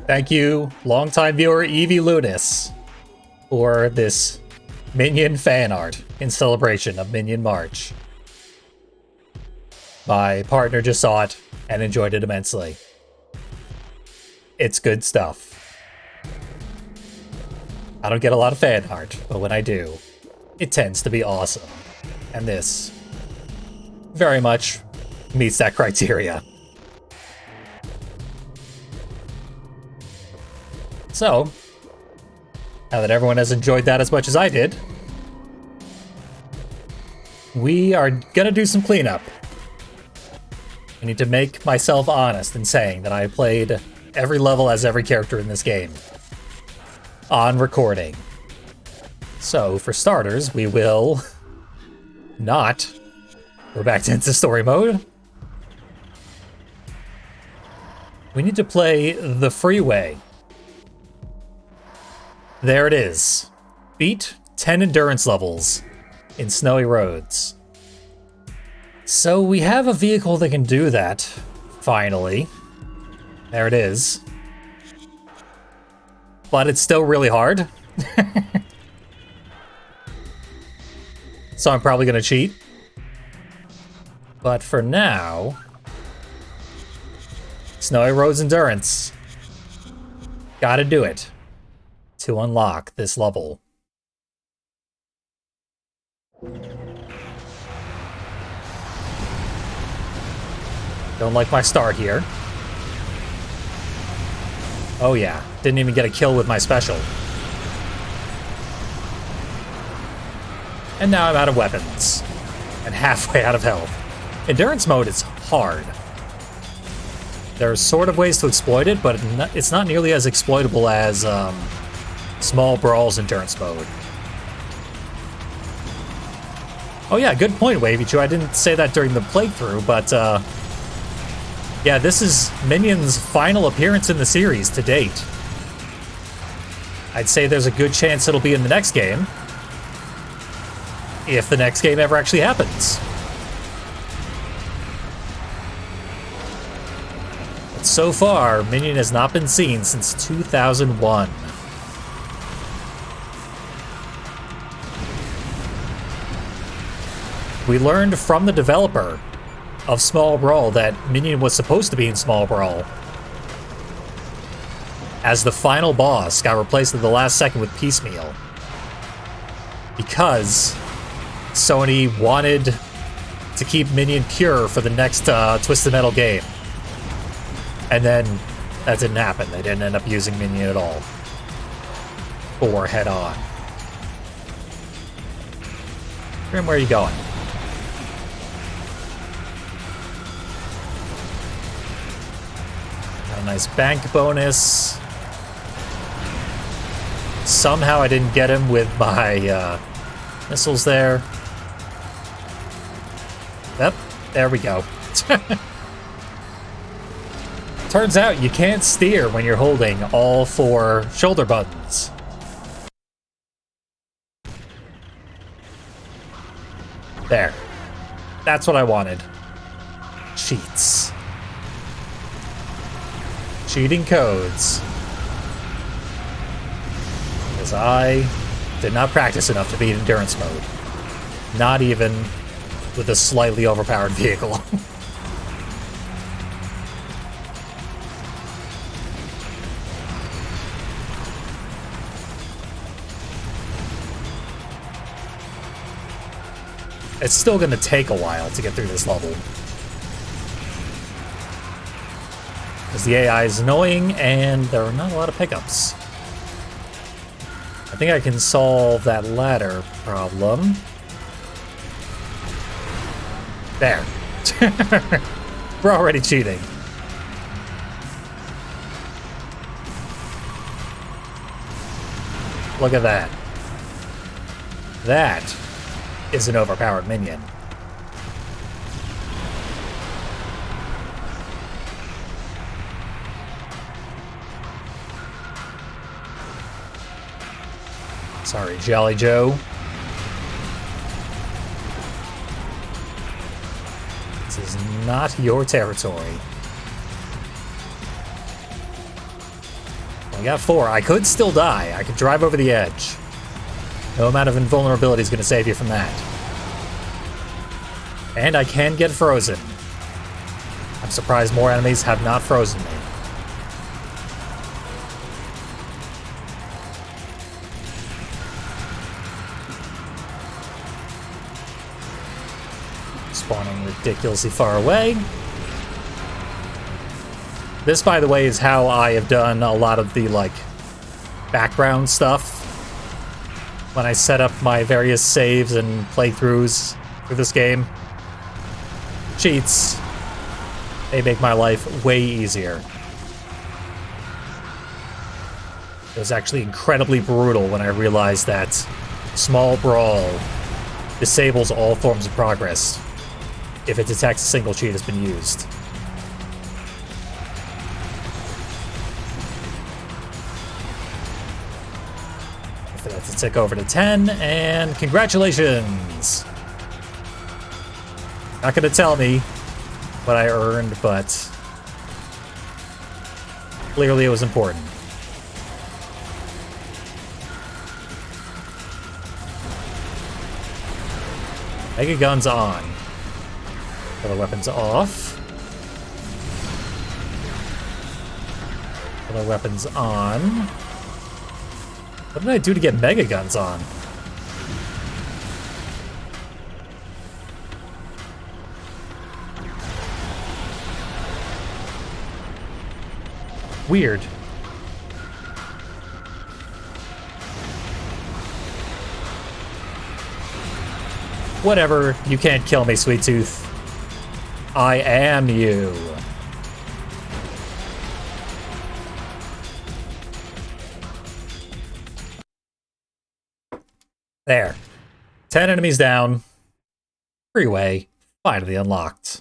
Thank you, longtime viewer Evie Lunis, for this Minion fan art in celebration of Minion March. My partner just saw it and enjoyed it immensely. It's good stuff. I don't get a lot of fan art, but when I do, it tends to be awesome. And this very much meets that criteria. So, now that everyone has enjoyed that as much as I did, we are gonna do some cleanup. I need to make myself honest in saying that I played every level as every character in this game on recording. So, for starters, we will not go back into story mode. We need to play the freeway. There it is. Beat 10 endurance levels in snowy roads. So we have a vehicle that can do that, finally. There it is. But it's still really hard. So I'm probably gonna cheat. But for now, Snowy Roads Endurance. Gotta do it to unlock this level. Don't like my start here. Oh yeah, didn't even get a kill with my special. And now I'm out of weapons. And halfway out of health. Endurance mode is hard. There are sort of ways to exploit it, but it's not nearly as exploitable as Small Brawl's endurance mode. Oh yeah, good point, Wavy2. I didn't say that during the playthrough, but yeah, this is Minion's final appearance in the series to date. I'd say there's a good chance it'll be in the next game. If the next game ever actually happens. But so far, Minion has not been seen since 2001. We learned from the developer of Small Brawl that Minion was supposed to be in Small Brawl. As the final boss got replaced at the last second with Piecemeal. Because Sony wanted to keep Minion pure for the next Twisted Metal game. And then that didn't happen. They didn't end up using Minion at all. Or head on. Grim, where are you going? Got a nice bank bonus. Somehow I didn't get him with my missiles there. Yep, there we go. Turns out you can't steer when you're holding all 4 shoulder buttons. There. That's what I wanted. Cheats. Cheating codes. Because I did not practice enough to beat endurance mode. Not even with a slightly overpowered vehicle. It's still going to take a while to get through this level. Because the AI is annoying and there are not a lot of pickups. I think I can solve that ladder problem. There. We're already cheating. Look at that. That is an overpowered minion. Sorry, Jolly Joe. This is not your territory. We got 4. I could still die. I could drive over the edge. No amount of invulnerability is going to save you from that. And I can get frozen. I'm surprised more enemies have not frozen me. Spawning ridiculously far away. This, by the way, is how I have done a lot of the, like, background stuff when I set up my various saves and playthroughs for this game. Cheats. They make my life way easier. It was actually incredibly brutal when I realized that Small Brawl disables all forms of progress if it detects a single cheat has been used. That's a tick over to 10, and congratulations! Not gonna tell me what I earned, but clearly it was important. Mega guns on. Other weapons off. Other weapons on. What did I do to get mega guns on? Weird. Whatever, you can't kill me, Sweet Tooth. I am you. There. 10 enemies down. Freeway finally unlocked.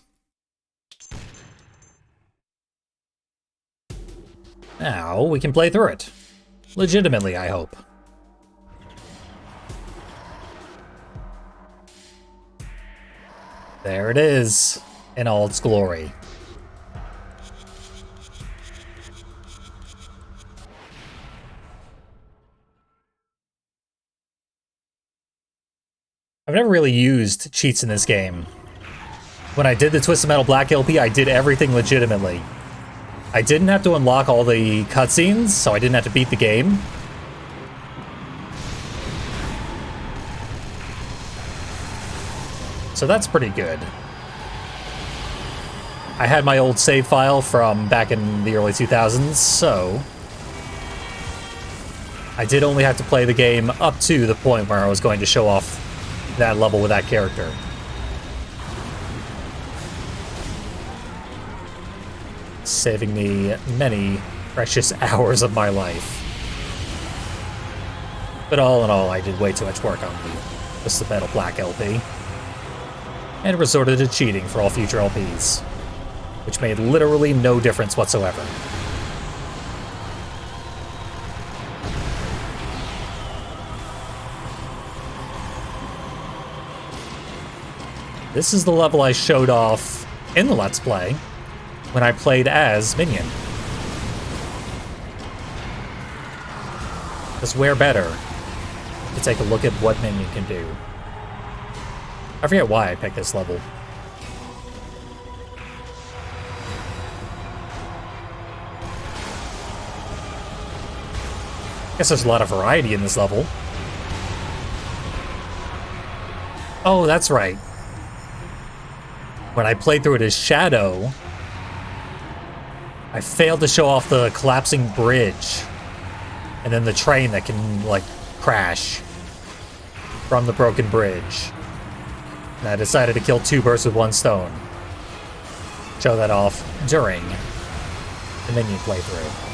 Now we can play through it. Legitimately, I hope. There it is, in all its glory. I've never really used cheats in this game. When I did the Twisted Metal Black LP, I did everything legitimately. I didn't have to unlock all the cutscenes, so I didn't have to beat the game. So that's pretty good. I had my old save file from back in the early 2000s, so I did only have to play the game up to the point where I was going to show off that level with that character. Saving me many precious hours of my life. But all in all, I did way too much work on the Twisted Metal Black LP. And resorted to cheating for all future LPs, which made literally no difference whatsoever. This is the level I showed off in the Let's Play when I played as Minion. Because where better to take a look at what Minion can do. I forget why I picked this level. Guess there's a lot of variety in this level. Oh, that's right. When I played through it as Shadow, I failed to show off the collapsing bridge. And then the train that can, like, crash from the broken bridge. And I decided to kill 2 birds with 1 stone. Show that off during the Minion playthrough.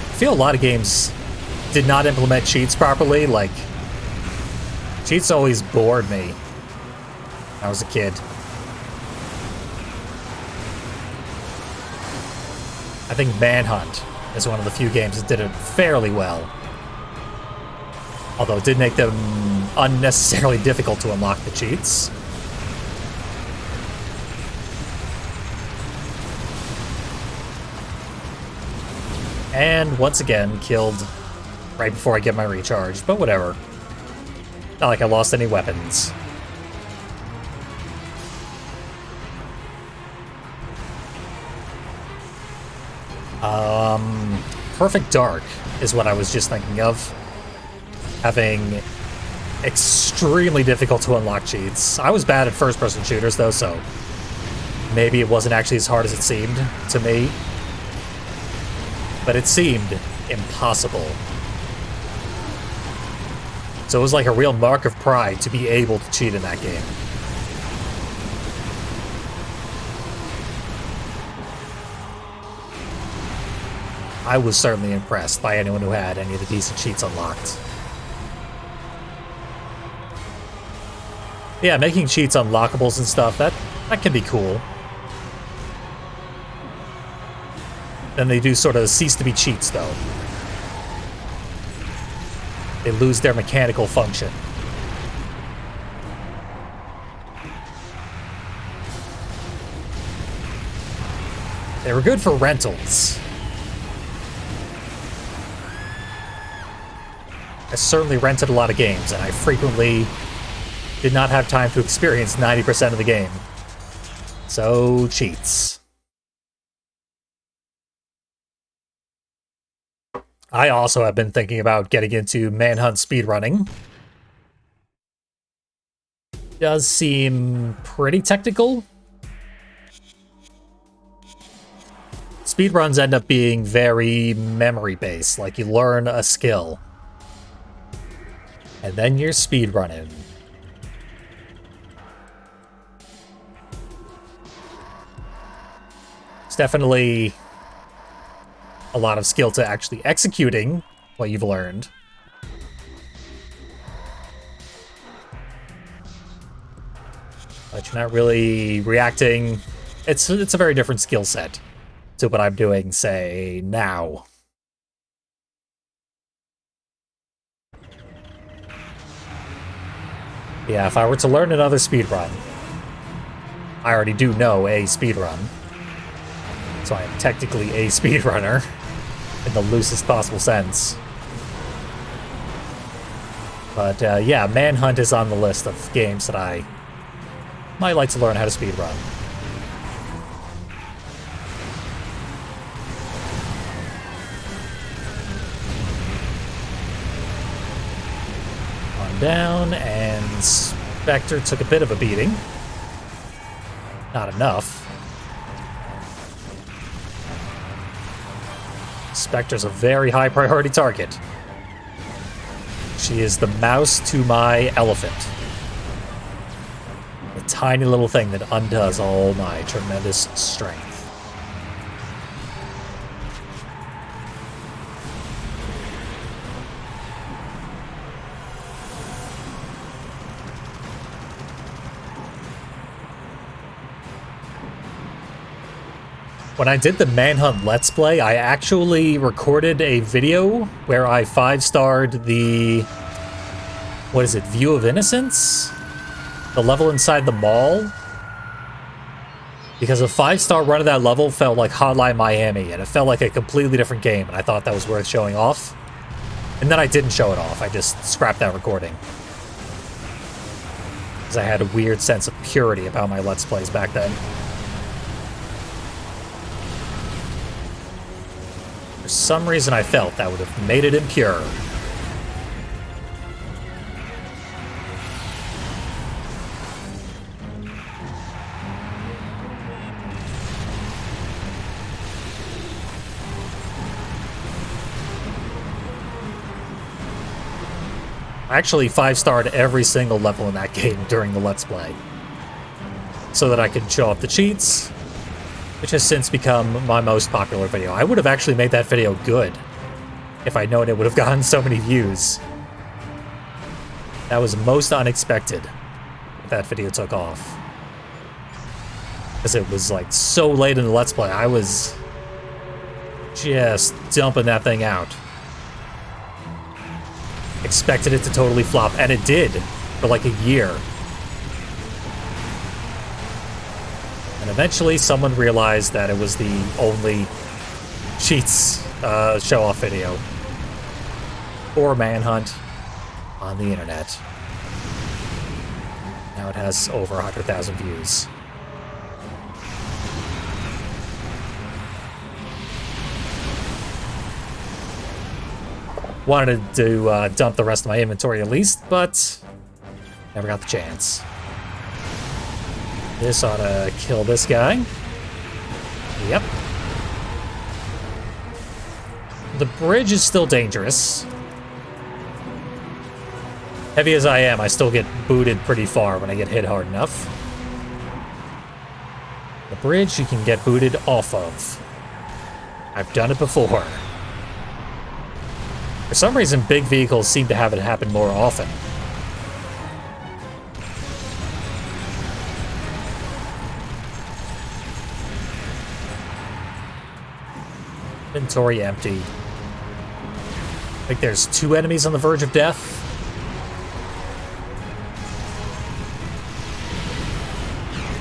I feel a lot of games did not implement cheats properly. Like, cheats always bored me when I was a kid. I think Manhunt is one of the few games that did it fairly well. Although it did make them unnecessarily difficult to unlock the cheats. And once again, killed right before I get my recharge, but whatever. Not like I lost any weapons. Perfect Dark is what I was just thinking of. Having extremely difficult to unlock cheats. I was bad at first-person shooters, though, so maybe it wasn't actually as hard as it seemed to me. But it seemed impossible. So it was like a real mark of pride to be able to cheat in that game. I was certainly impressed by anyone who had any of the decent cheats unlocked. Yeah, making cheats unlockables and stuff, that can be cool. Then they do sort of cease to be cheats, though. They lose their mechanical function. They were good for rentals. I certainly rented a lot of games, and I frequently did not have time to experience 90% of the game. So, cheats. I also have been thinking about getting into Manhunt speedrunning. Does seem pretty technical. Speedruns end up being very memory-based, like you learn a skill. And then you're speedrunning. It's definitely a lot of skill to actually executing what you've learned. But you're not really reacting. It's a very different skill set to what I'm doing, say, now. Yeah, if I were to learn another speedrun, I already do know a speedrun. So I am technically a speedrunner in the loosest possible sense. But yeah, Manhunt is on the list of games that I might like to learn how to speedrun. On down, and Spectre took a bit of a beating. Not enough. Spectre's a very high priority target. She is the mouse to my elephant. A tiny little thing that undoes all my tremendous strength. When I did the Manhunt Let's Play, I actually recorded a video where I 5-starred the... what is it? View of Innocence? The level inside the mall? Because a 5-star run of that level felt like Hotline Miami, and it felt like a completely different game, and I thought that was worth showing off. And then I didn't show it off, I just scrapped that recording. Because I had a weird sense of purity about my Let's Plays back then. For some reason I felt that would have made it impure. I actually 5-starred every single level in that game during the Let's Play, so that I could show off the cheats, which has since become my most popular video. I would have actually made that video good if I'd known it would have gotten so many views. That was most unexpected that video took off. Because it was like so late in the Let's Play, I was just dumping that thing out. expected it to totally flop, and it did for like a year. And eventually someone realized that it was the only cheats show-off video or manhunt on the internet. Now it has over 100,000 views. Wanted to dump the rest of my inventory at least, but never got the chance. This ought to kill this guy. Yep. The bridge is still dangerous. Heavy as I am, I still get booted pretty far when I get hit hard enough. The bridge you can get booted off of. I've done it before. For some reason, big vehicles seem to have it happen more often. Inventory empty. I think there's 2 enemies on the verge of death.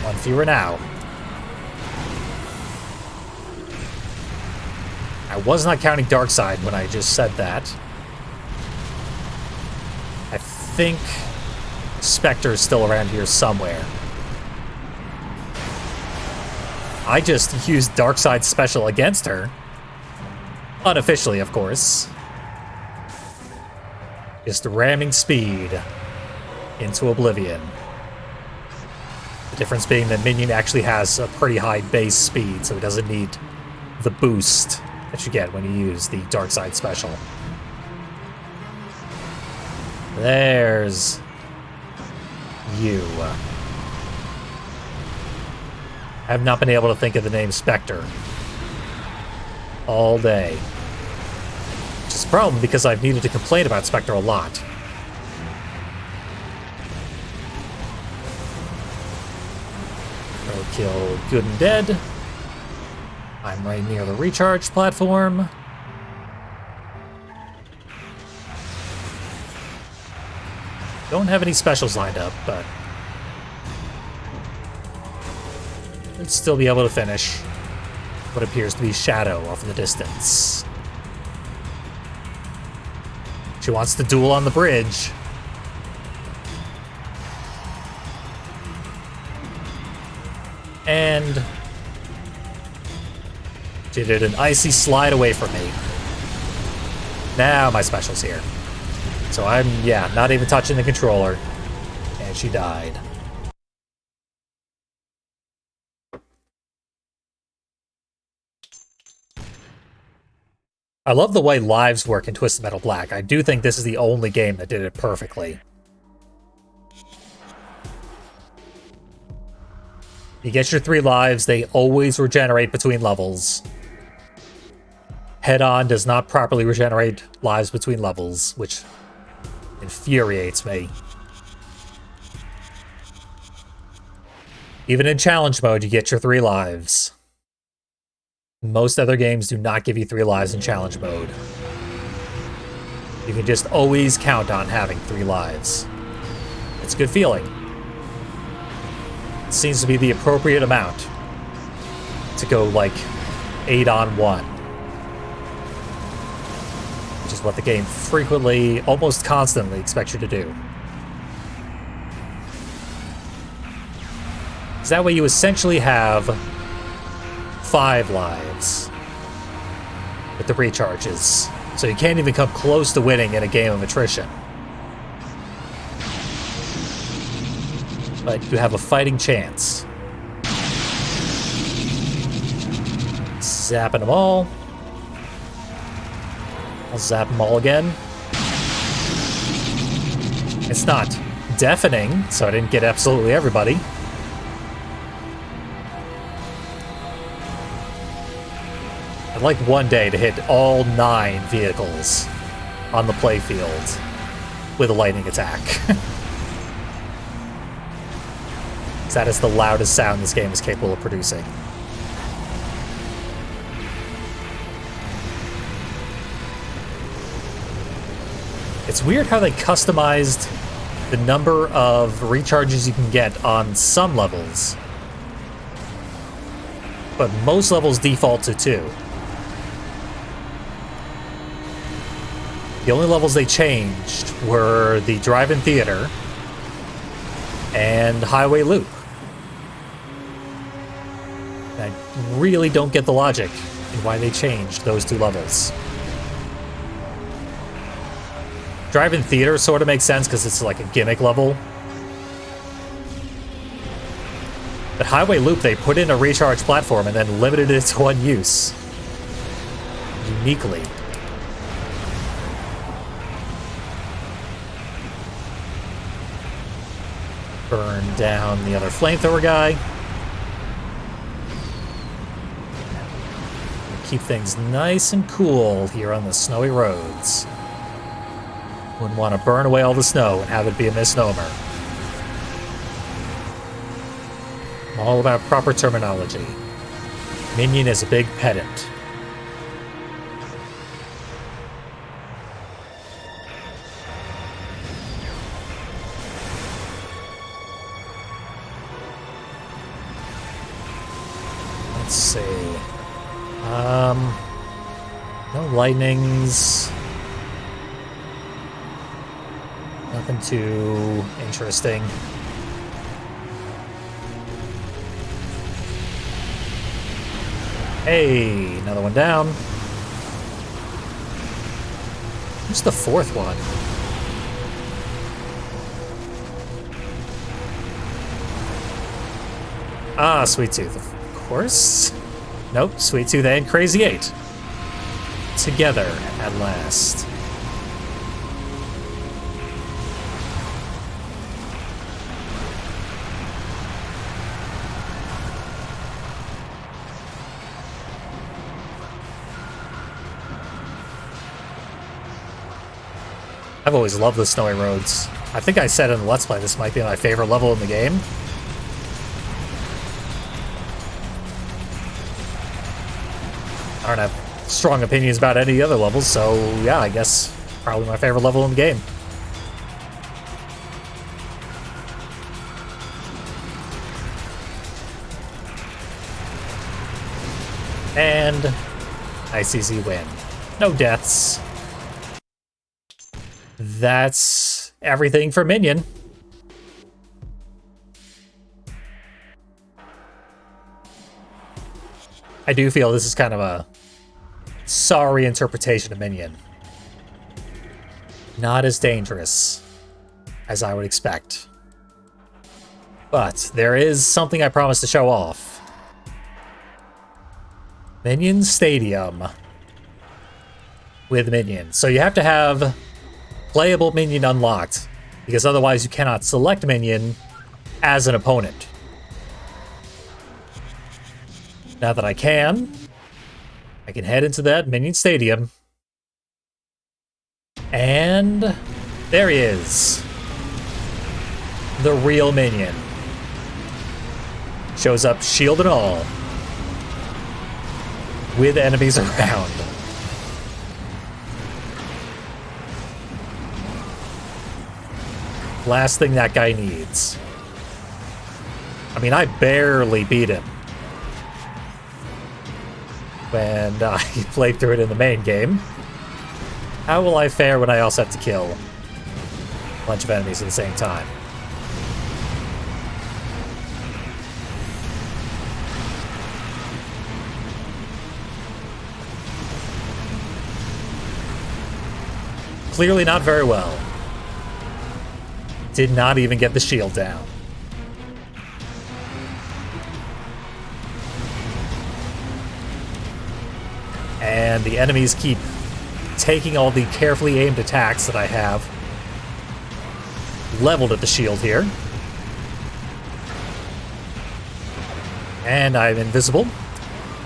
One fewer now. I was not counting Darkside when I just said that. I think Spectre is still around here somewhere. I just used Darkside's special against her. Unofficially, of course. Just ramming speed into oblivion. The difference being that Minion actually has a pretty high base speed, so he doesn't need the boost that you get when you use the Darkside special. There's you. I have not been able to think of the name Spectre all day. Which is a problem because I've needed to complain about Spectre a lot. Kill good and dead. I'm right near the recharge platform. Don't have any specials lined up, but I'll still be able to finish what appears to be Shadow off in the distance. She wants to duel on the bridge. And she did an icy slide away from me. Now my special's here. So I'm, not even touching the controller. And she died. I love the way lives work in Twisted Metal Black. I do think this is the only game that did it perfectly. You get your 3 lives, they always regenerate between levels. Head-on does not properly regenerate lives between levels, which infuriates me. Even in challenge mode, you get your 3 lives. Most other games do not give you 3 lives in challenge mode. You can just always count on having 3 lives. It's a good feeling. It seems to be the appropriate amount to go like 8 on 1. Which is what the game frequently, almost constantly expects you to do. So that way you essentially have 5 lives with the recharges. So you can't even come close to winning in a game of attrition. But you have a fighting chance. Zapping them all. I'll zap them all again. It's not deafening, so I didn't get absolutely everybody. I'd like one day to hit all 9 vehicles on the playfield with a lightning attack. That is the loudest sound this game is capable of producing. It's weird how they customized the number of recharges you can get on some levels, but most levels default to 2. The only levels they changed were the drive-in theater and highway loop. I really don't get the logic in why they changed those 2 levels. Drive-in theater sort of makes sense because it's like a gimmick level. But highway loop, they put in a recharge platform and then limited it to 1 use. Uniquely. Burn down the other flamethrower guy. Keep things nice and cool here on the snowy roads. Wouldn't want to burn away all the snow and have it be a misnomer. I'm all about proper terminology. Minion is a big pedant. Let's see. No lightnings. Nothing too interesting. Hey, another one down. Who's the 4th one? Ah, Sweet Tooth, of course. Nope, Sweet Tooth and Crazy 8. Together at last. I've always loved the snowy roads. I think I said in the Let's Play this might be my favorite level in the game. I don't have strong opinions about any other levels, so yeah, I guess probably my favorite level in the game. And ICZ win. No deaths. That's everything for Minion. I do feel this is kind of a sorry interpretation of Minion. Not as dangerous as I would expect. But there is something I promised to show off. Minion Stadium with Minion. So you have to have playable Minion unlocked, because otherwise you cannot select Minion as an opponent. Now that I can head into that Minion Stadium. And there he is. The real Minion. Shows up shield and all. With enemies around. Last thing that guy needs. I mean, I barely beat him when I played through it in the main game. How will I fare when I also have to kill a bunch of enemies at the same time? Clearly not very well. Did not even get the shield down. And the enemies keep taking all the carefully aimed attacks that I have leveled at the shield here. And I'm invisible.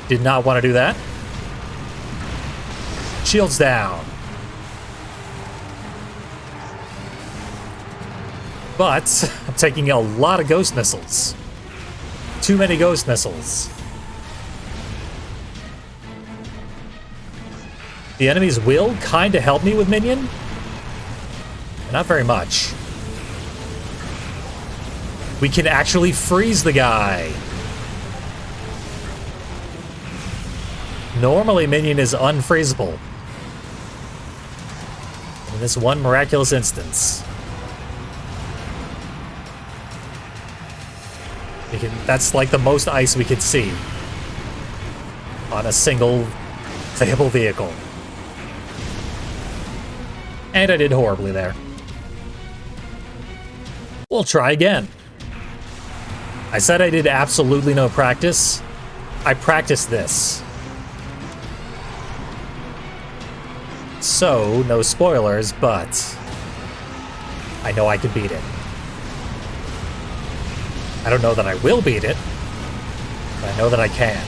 Did not want to do that. Shield's down. But I'm taking a lot of ghost missiles. Too many ghost missiles. The enemies will kind of help me with Minion, not very much. We can actually freeze the guy. Normally, Minion is unfreezable. In this one miraculous instance. That's like the most ice we could see on a single playable vehicle. And I did horribly there. We'll try again. I said I did absolutely no practice. I practiced this. So, no spoilers, but I know I can beat it. I don't know that I will beat it, but I know that I can.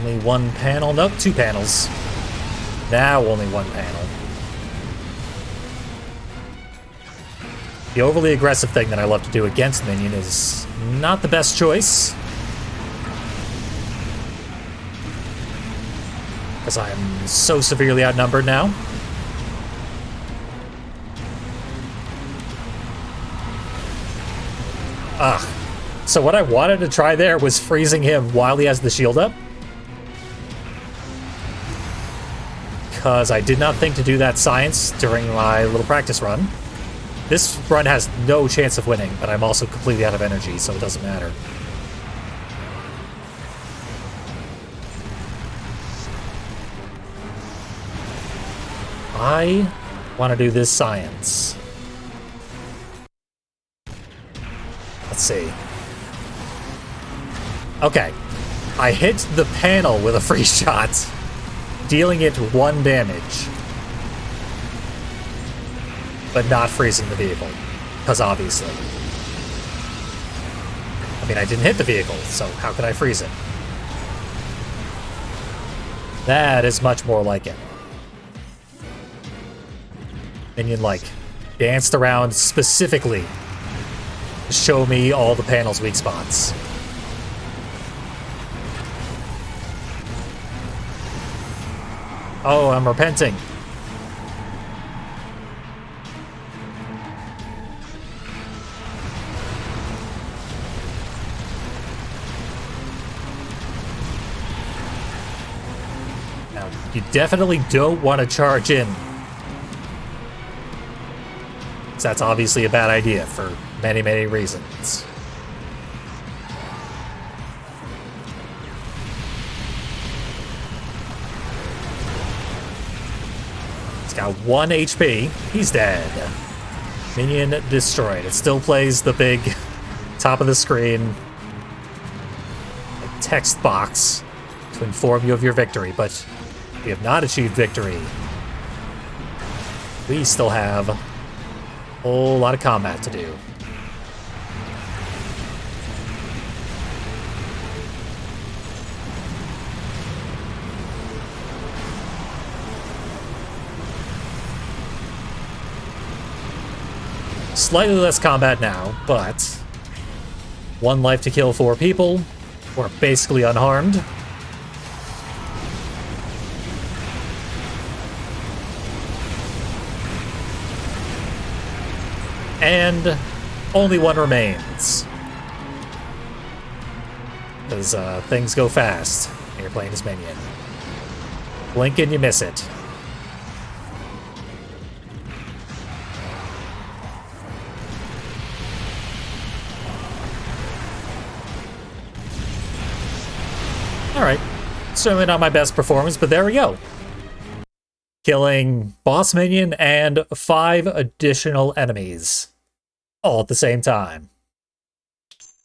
Only one panel? Nope, two panels. Now only one panel. The overly aggressive thing that I love to do against Minion is not the best choice. Because I am so severely outnumbered now. So what I wanted to try there was freezing him while he has the shield up. Because I did not think to do that science during my little practice run. This run has no chance of winning, but I'm also completely out of energy, so it doesn't matter. I want to do this science. Let's see. Okay. I hit the panel with a free shot, dealing it 1 damage. But not freezing the vehicle. Because obviously. I mean, I didn't hit the vehicle, so how could I freeze it? That is much more like it. Minion, like, danced around specifically to show me all the panel's weak spots. Oh, I'm repenting. Now, you definitely don't want to charge in. That's obviously a bad idea for many, many reasons. He's got 1 HP. He's dead. Minion destroyed. It still plays the big top of the screen text box to inform you of your victory, but we have not achieved victory. We still have a whole lot of combat to do. Slightly less combat now, but 1 life to kill 4 people. We're basically unharmed. And only 1 remains. Because things go fast when you're playing as Minion. Blink and you miss it. Alright, certainly not my best performance, but there we go. Killing boss minion and 5 additional enemies. All at the same time.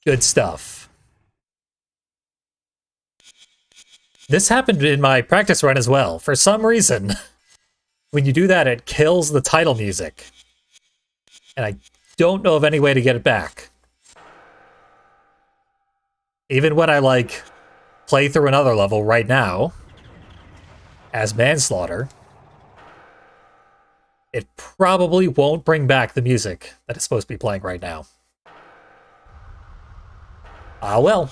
Good stuff. This happened in my practice run as well. For some reason, when you do that, it kills the title music. And I don't know of any way to get it back. Even when I, like, play through another level right now, as Manslaughter, it probably won't bring back the music that is supposed to be playing right now. Ah, well.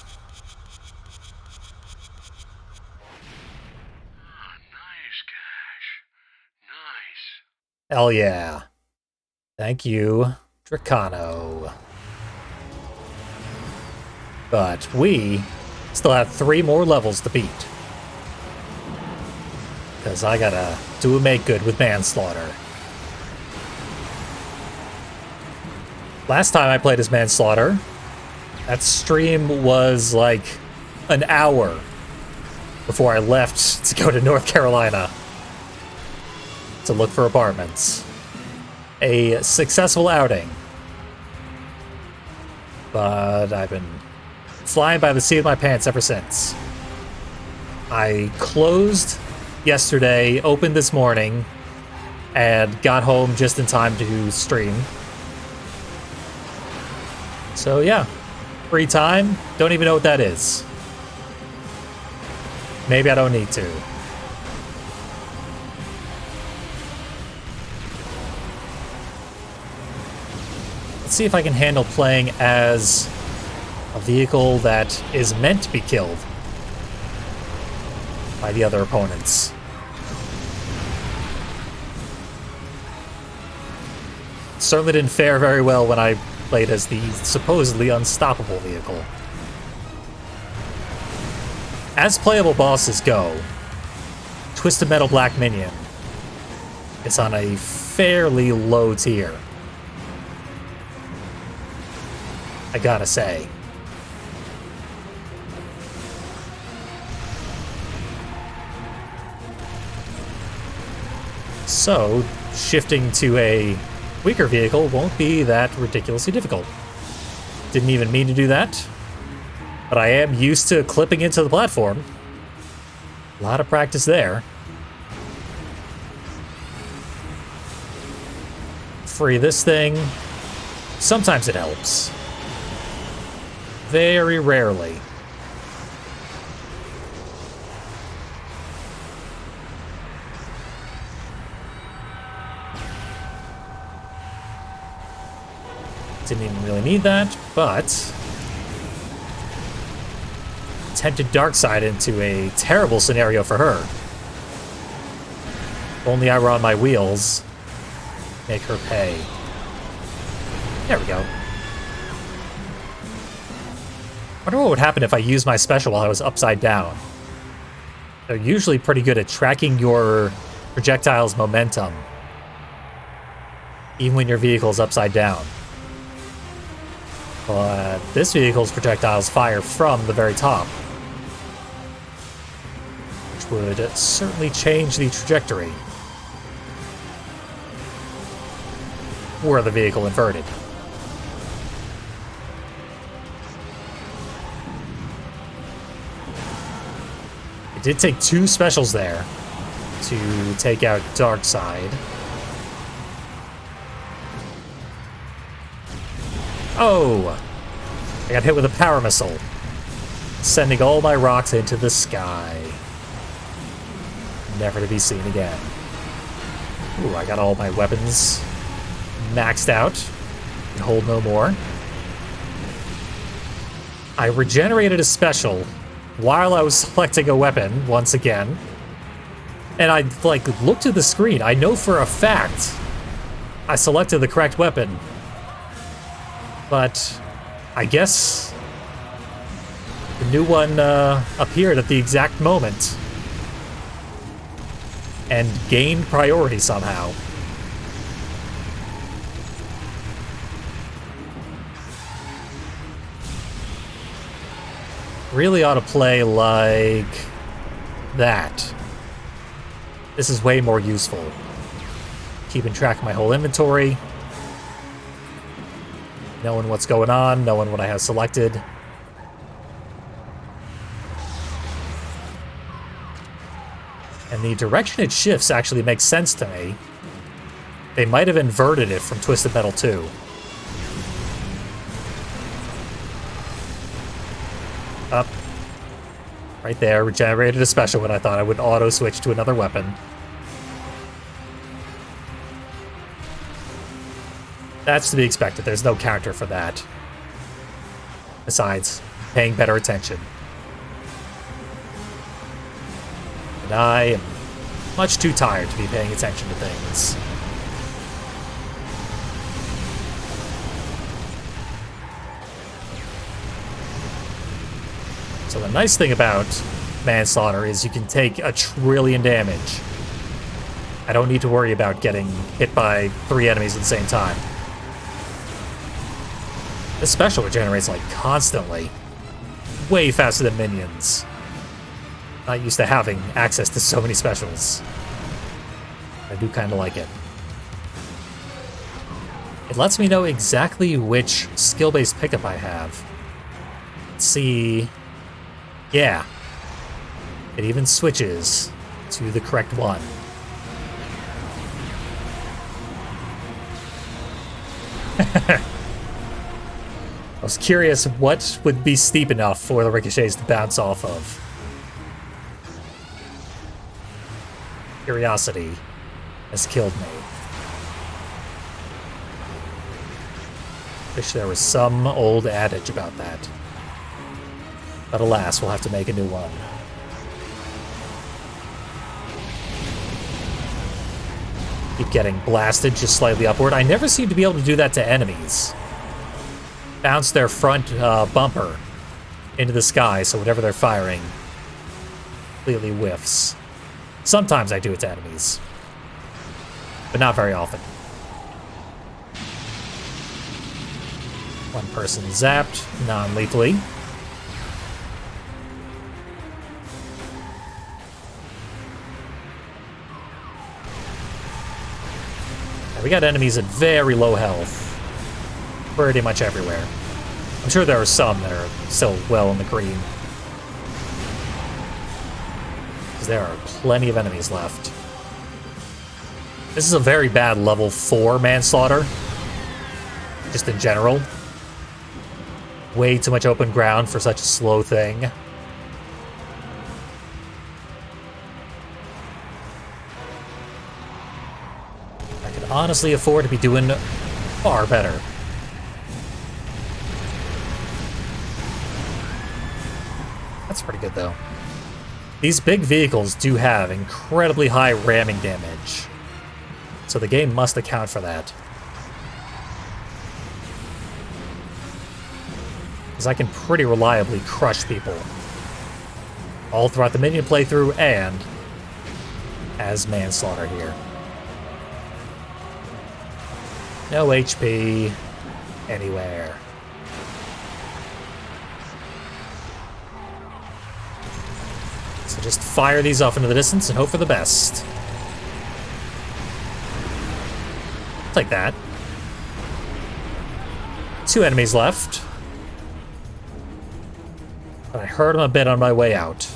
Hell yeah. Thank you, Dracano. But we still have 3 more levels to beat. Because I gotta do a make good with Manslaughter. Last time I played as Manslaughter, that stream was like an hour before I left to go to North Carolina to look for apartments. A successful outing. But I've been flying by the seat of my pants ever since. I closed yesterday, opened this morning, and got home just in time to stream. So yeah, free time, don't even know what that is. Maybe I don't need to. Let's see if I can handle playing as a vehicle that is meant to be killed by the other opponents. Certainly didn't fare very well when I played as the supposedly unstoppable vehicle. As playable bosses go, Twisted Metal Black Minion is on a fairly low tier, I gotta say. So, shifting to a weaker vehicle won't be that ridiculously difficult. Didn't even mean to do that, but I am used to clipping into the platform. A lot of practice there. Free this thing. Sometimes it helps. Very rarely. Didn't even really need that, but tempted Darkseid into a terrible scenario for her. If only I were on my wheels. Make her pay. There we go. Wonder what would happen if I used my special while I was upside down. They're usually pretty good at tracking your projectile's momentum, even when your vehicle's upside down. But this vehicle's projectiles fire from the very top, which would certainly change the trajectory were the vehicle inverted. It did take 2 specials there to take out Darkseid. Oh! I got hit with a power missile, sending all my rocks into the sky. Never to be seen again. Ooh, I got all my weapons maxed out. Can hold no more. I regenerated a special while I was selecting a weapon once again. And I, looked at the screen. I know for a fact I selected the correct weapon. But I guess the new one appeared at the exact moment and gained priority somehow. Really ought to play like that. This is way more useful. Keeping track of my whole inventory. Knowing what's going on, knowing what I have selected. And the direction it shifts actually makes sense to me. They might have inverted it from Twisted Metal 2. Up. Right there, regenerated a special when I thought I would auto-switch to another weapon. That's to be expected. There's no counter for that. Besides, paying better attention. And I am much too tired to be paying attention to things. So the nice thing about Manslaughter is you can take 1 trillion damage. I don't need to worry about getting hit by 3 enemies at the same time. This special regenerates like constantly. Way faster than minions. Not used to having access to so many specials. I do kind of like it. It lets me know exactly which skill-based pickup I have. Let's see. Yeah. It even switches to the correct one. I was curious what would be steep enough for the ricochets to bounce off of. Curiosity has killed me. Wish there was some old adage about that. But alas, we'll have to make a new one. Keep getting blasted just slightly upward. I never seem to be able to do that to enemies. Bounce their front bumper into the sky, so whatever they're firing completely whiffs. Sometimes I do it to enemies, but not very often. One person zapped, non-lethally. We got enemies at very low health. Pretty much everywhere. I'm sure there are some that are still well in the green. Because there are plenty of enemies left. This is a very bad level 4 Manslaughter. Just in general. Way too much open ground for such a slow thing. I could honestly afford to be doing far better. That's pretty good, though. These big vehicles do have incredibly high ramming damage, so the game must account for that. Because I can pretty reliably crush people. All throughout the Minion playthrough and as Manslaughter here. No HP anywhere. So just fire these off into the distance and hope for the best. Like that. 2 enemies left. But I heard them a bit on my way out.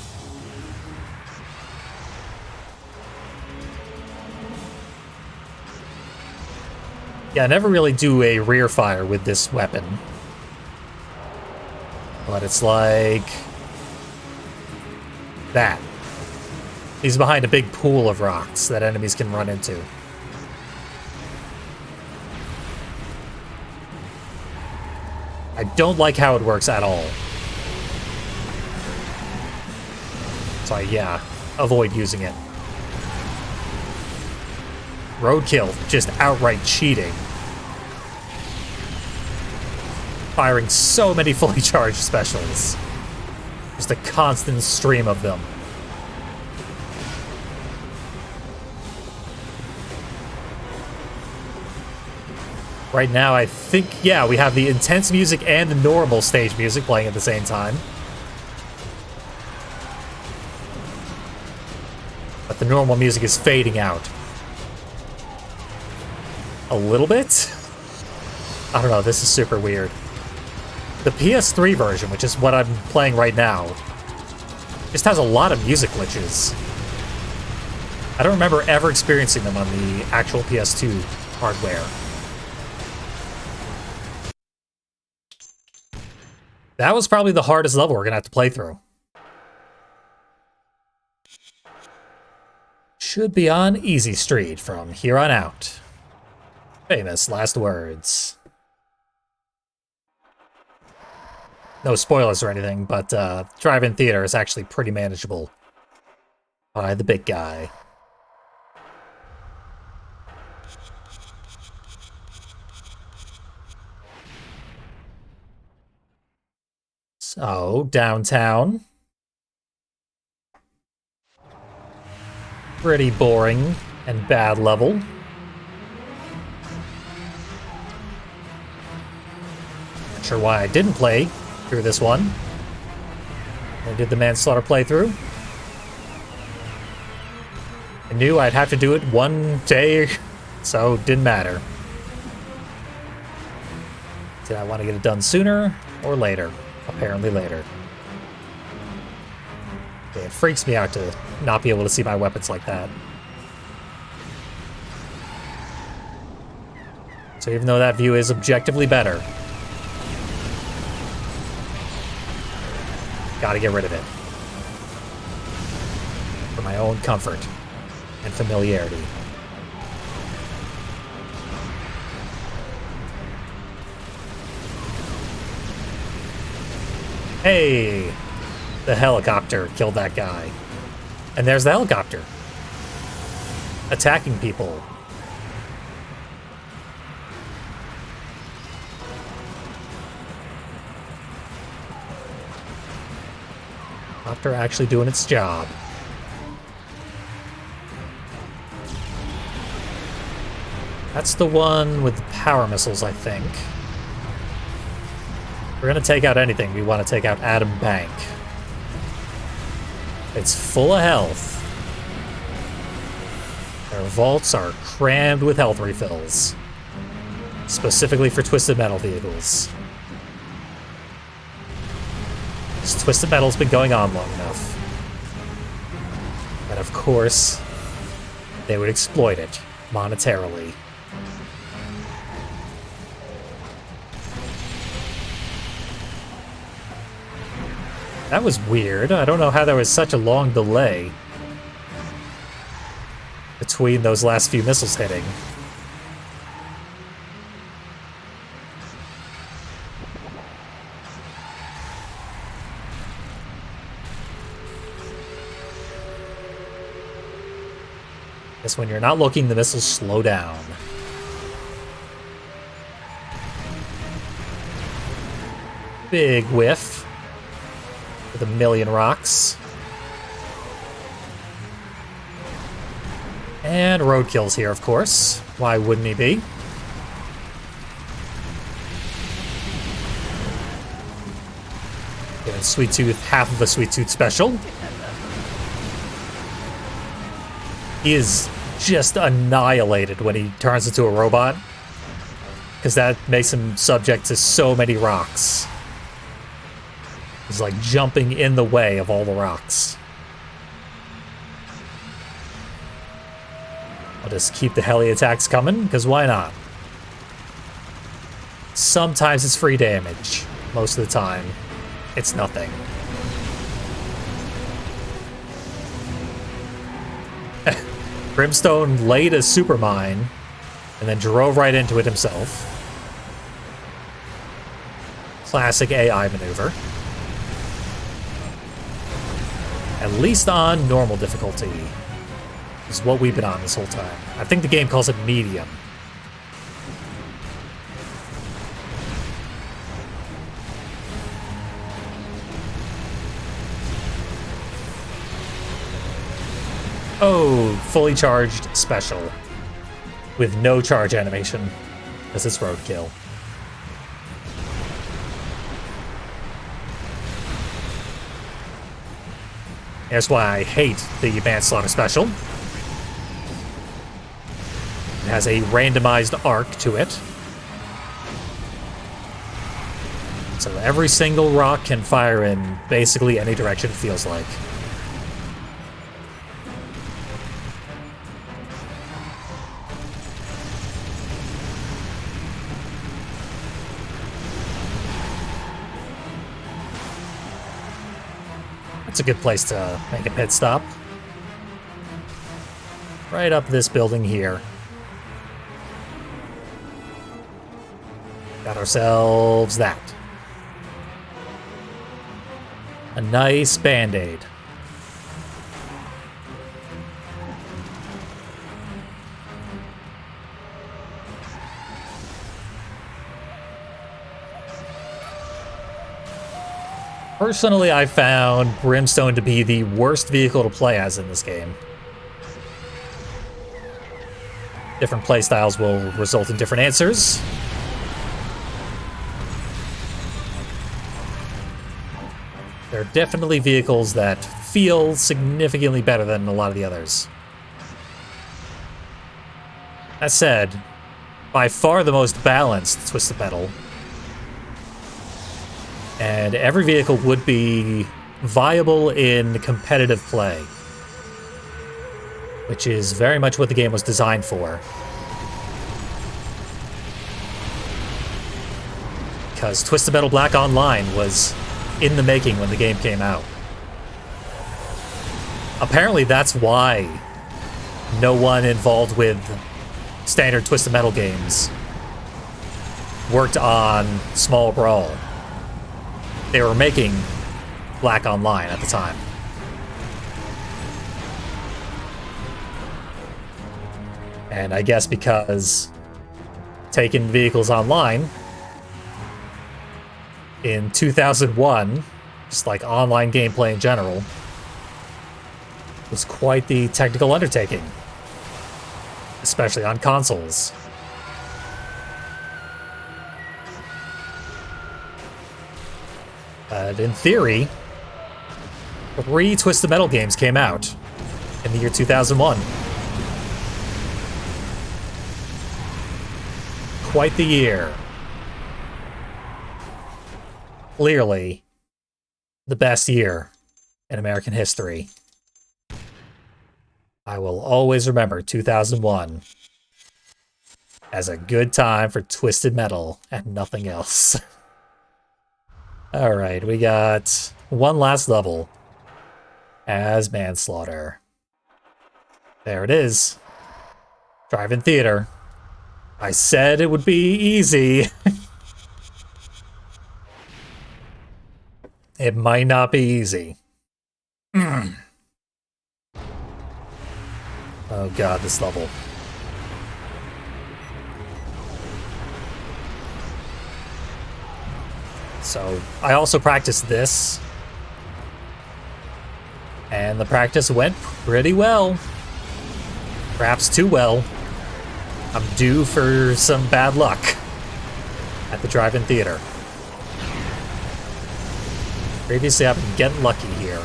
Yeah, I never really do a rear fire with this weapon. But it's like that. He's behind a big pool of rocks that enemies can run into. I don't like how it works at all. So yeah, avoid using it. Roadkill, just outright cheating. Firing so many fully charged specials. Just a constant stream of them. Right now, I think, yeah, we have the intense music and the normal stage music playing at the same time. But the normal music is fading out. A little bit? I don't know, this is super weird. The PS3 version, which is what I'm playing right now, just has a lot of music glitches. I don't remember ever experiencing them on the actual PS2 hardware. That was probably the hardest level we're gonna have to play through. Should be on Easy Street from here on out. Famous last words. No spoilers or anything, but drive-in theater is actually pretty manageable by the big guy. So, downtown. Pretty boring and bad level. Not sure why I didn't play through this one. I did the Manslaughter playthrough. I knew I'd have to do it one day, so it didn't matter. Did I want to get it done sooner or later? Apparently later. Okay, it freaks me out to not be able to see my weapons like that. So even though that view is objectively better, gotta get rid of it. For my own comfort and familiarity. Hey! The helicopter killed that guy. And there's the helicopter. Attacking people. Helicopter actually doing its job. That's the one with the power missiles, I think. If we're gonna take out anything, we want to take out Atom Bank. It's full of health. Their vaults are crammed with health refills. Specifically for Twisted Metal vehicles. This Twisted Metal's been going on long enough. And of course, they would exploit it monetarily. That was weird. I don't know how there was such a long delay between those last few missiles hitting. Guess when you're not looking, the missiles slow down. Big whiff. With a million rocks. And roadkill's here, of course. Why wouldn't he be? Giving Sweet Tooth half of a Sweet Tooth special. He is just annihilated when he turns into a robot. Because that makes him subject to so many rocks. He's like jumping in the way of all the rocks. I'll just keep the heli attacks coming, because why not? Sometimes it's free damage. Most of the time, it's nothing. Brimstone laid a super mine, and then drove right into it himself. Classic AI maneuver. At least on normal difficulty. Is what we've been on this whole time. I think the game calls it medium. Oh, fully charged special. With no charge animation. Because it's roadkill. That's why I hate the Manslaughter special. It has a randomized arc to it. So every single rock can fire in basically any direction it feels like. That's a good place to make a pit stop. Right up this building here. Got ourselves that. A nice band-aid. Personally, I found Brimstone to be the worst vehicle to play as in this game. Different playstyles will result in different answers. There are definitely vehicles that feel significantly better than a lot of the others. That said, by far the most balanced Twisted Metal. And every vehicle would be viable in competitive play, which is very much what the game was designed for. Because Twisted Metal Black Online was in the making when the game came out. Apparently that's why no one involved with standard Twisted Metal games worked on Small Brawl. They were making Black Online at the time. And I guess because taking vehicles online in 2001, just like online gameplay in general, was quite the technical undertaking, especially on consoles. But in theory, 3 Twisted Metal games came out in the year 2001. Quite the year. Clearly, the best year in American history. I will always remember 2001 as a good time for Twisted Metal and nothing else. Alright, we got one last level as Manslaughter. There it is. Drive-in theater. I said it would be easy. It might not be easy. Oh god, this level. So, I also practiced this. And the practice went pretty well. Perhaps too well. I'm due for some bad luck at the drive-in theater. Previously, I've been getting lucky here.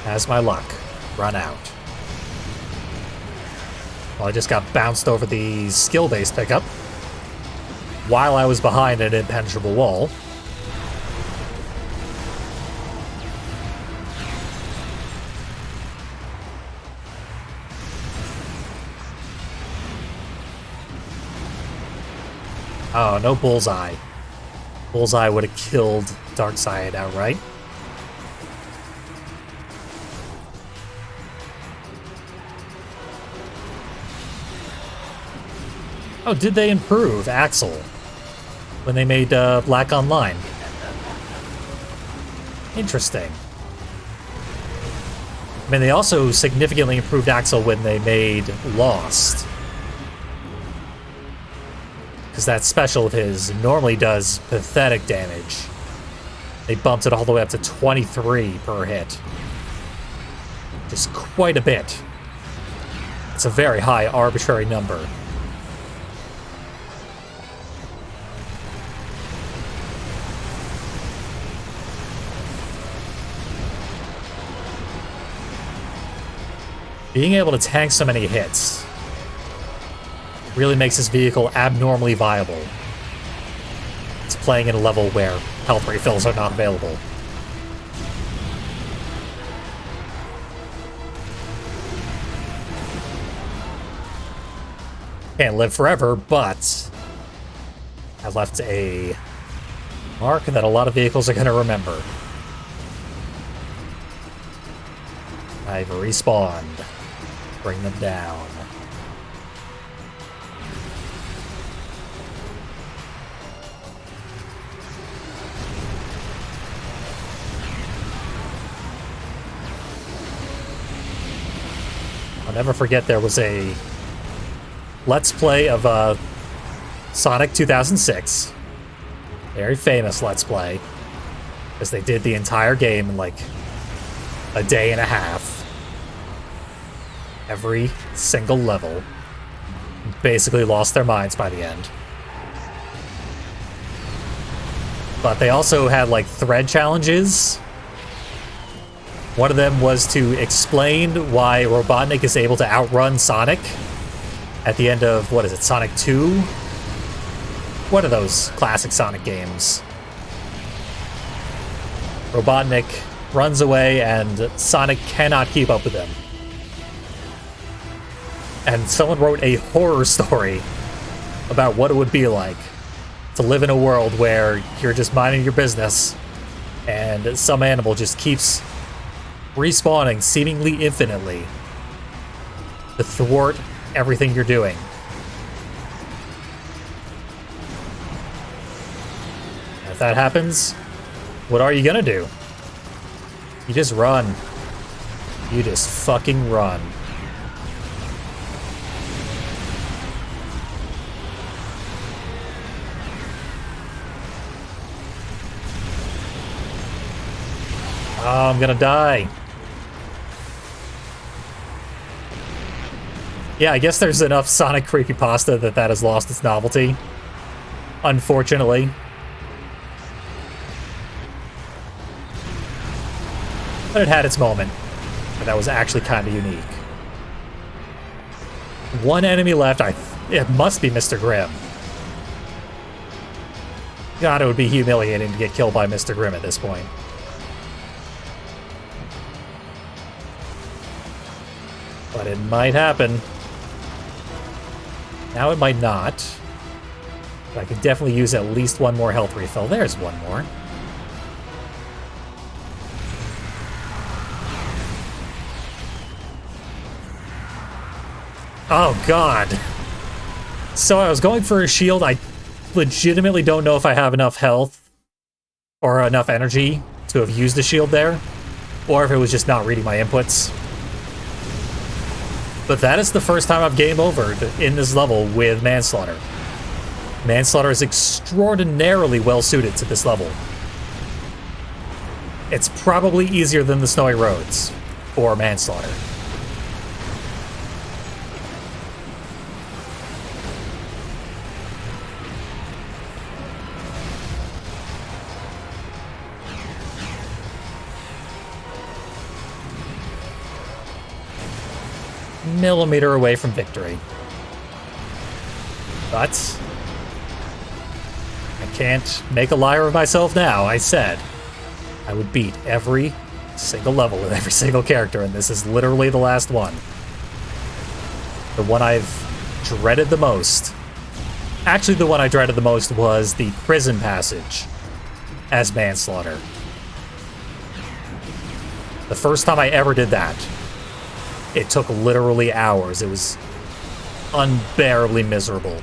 Has my luck run out? Well, I just got bounced over the skill-based pickup while I was behind an impenetrable wall. Oh, no bullseye. Bullseye would have killed Darkseid outright. Oh, did they improve Axel when they made Black Online? Interesting. I mean, they also significantly improved Axel when they made Lost. Because that special of his normally does pathetic damage. They bumped it all the way up to 23 per hit. Just quite a bit. It's a very high arbitrary number. Being able to tank so many hits really makes this vehicle abnormally viable. It's playing at a level where health refills are not available. Can't live forever, but I left a mark that a lot of vehicles are going to remember. I've respawned. Bring them down. I'll never forget there was a Let's Play of Sonic 2006. Very famous Let's Play. Because they did the entire game in like a day and a half. Every single level. Basically lost their minds by the end. But they also had like thread challenges. One of them was to explain why Robotnik is able to outrun Sonic at the end of, what is it, Sonic 2? What are those classic Sonic games? Robotnik runs away and Sonic cannot keep up with him. And someone wrote a horror story about what it would be like to live in a world where you're just minding your business and some animal just keeps respawning seemingly infinitely to thwart everything you're doing. If that happens, what are you gonna do? You just run. You just fucking run. Oh, I'm gonna die. Yeah, I guess there's enough Sonic creepypasta that has lost its novelty. Unfortunately. But it had its moment. But that was actually kind of unique. One enemy left. It must be Mr. Grimm. God, it would be humiliating to get killed by Mr. Grimm at this point. But it might happen. Now it might not. But I could definitely use at least one more health refill. There's one more. Oh, God. So I was going for a shield. I legitimately don't know if I have enough health or enough energy to have used the shield there, or if it was just not reading my inputs. But that is the first time I've game overed in this level with Manslaughter. Manslaughter is extraordinarily well suited to this level. It's probably easier than the Snowy Roads for Manslaughter. Millimeter away from victory. But I can't make a liar of myself now. I said I would beat every single level with every single character, and this is literally the last one. The one I've dreaded the most. Actually, the one I dreaded the most was the prison passage as Manslaughter. The first time I ever did that, it took literally hours. It was unbearably miserable.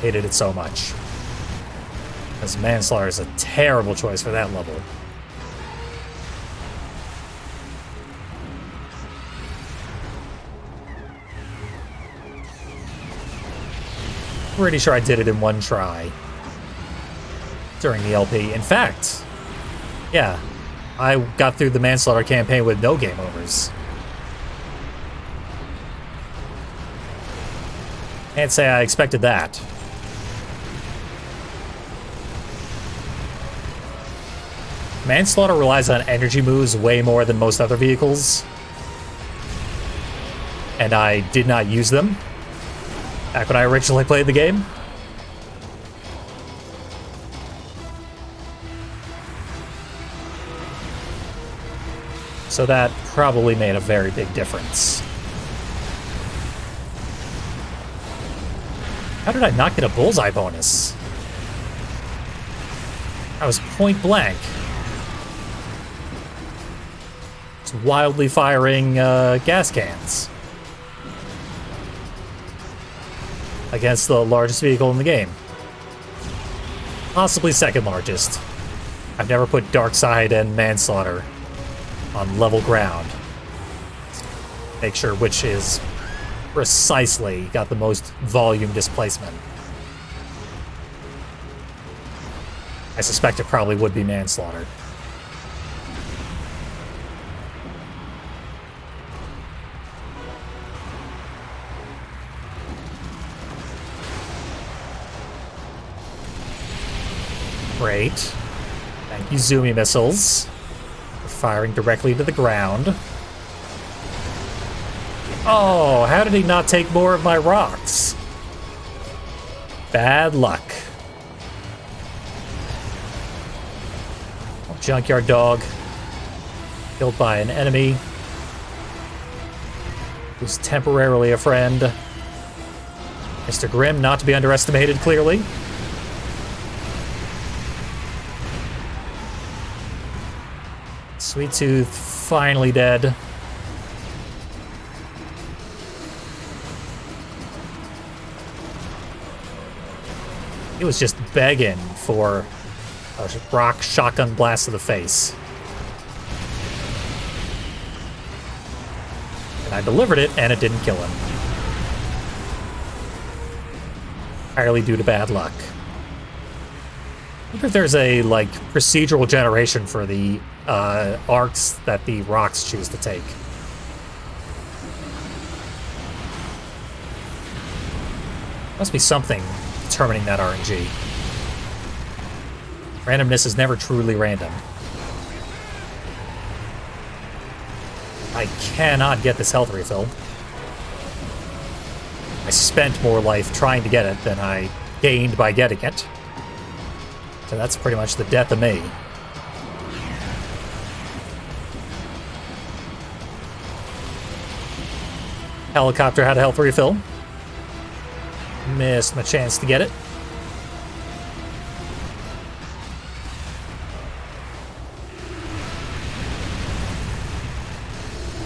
Hated it so much. Because Manslaughter is a terrible choice for that level. Pretty sure I did it in one try during the LP. In fact, yeah, I got through the Manslaughter campaign with no game overs. Can't say I expected that. Manslaughter relies on energy moves way more than most other vehicles. And I did not use them back when I originally played the game. So that probably made a very big difference. How did I not get a bullseye bonus? I was point blank. Just wildly firing gas cans against the largest vehicle in the game. Possibly second largest. I've never put Darkseid and Manslaughter on level ground. Make sure which is precisely got the most volume displacement. I suspect it probably would be Manslaughter. Great. Thank you, Zoomy missiles. We're firing directly to the ground. Oh, how did he not take more of my rocks? Bad luck. Oh, junkyard dog. Killed by an enemy. Who's temporarily a friend. Mr. Grimm, not to be underestimated, clearly. Sweet Tooth, finally dead. He was just begging for a rock shotgun blast to the face. And I delivered it, and it didn't kill him. Entirely due to bad luck. I wonder if there's a, like, procedural generation for the arcs that the rocks choose to take. Must be something determining that RNG. Randomness is never truly random. I cannot get this health refill. I spent more life trying to get it than I gained by getting it. So that's pretty much the death of me. Helicopter had a health refill. Missed my chance to get it.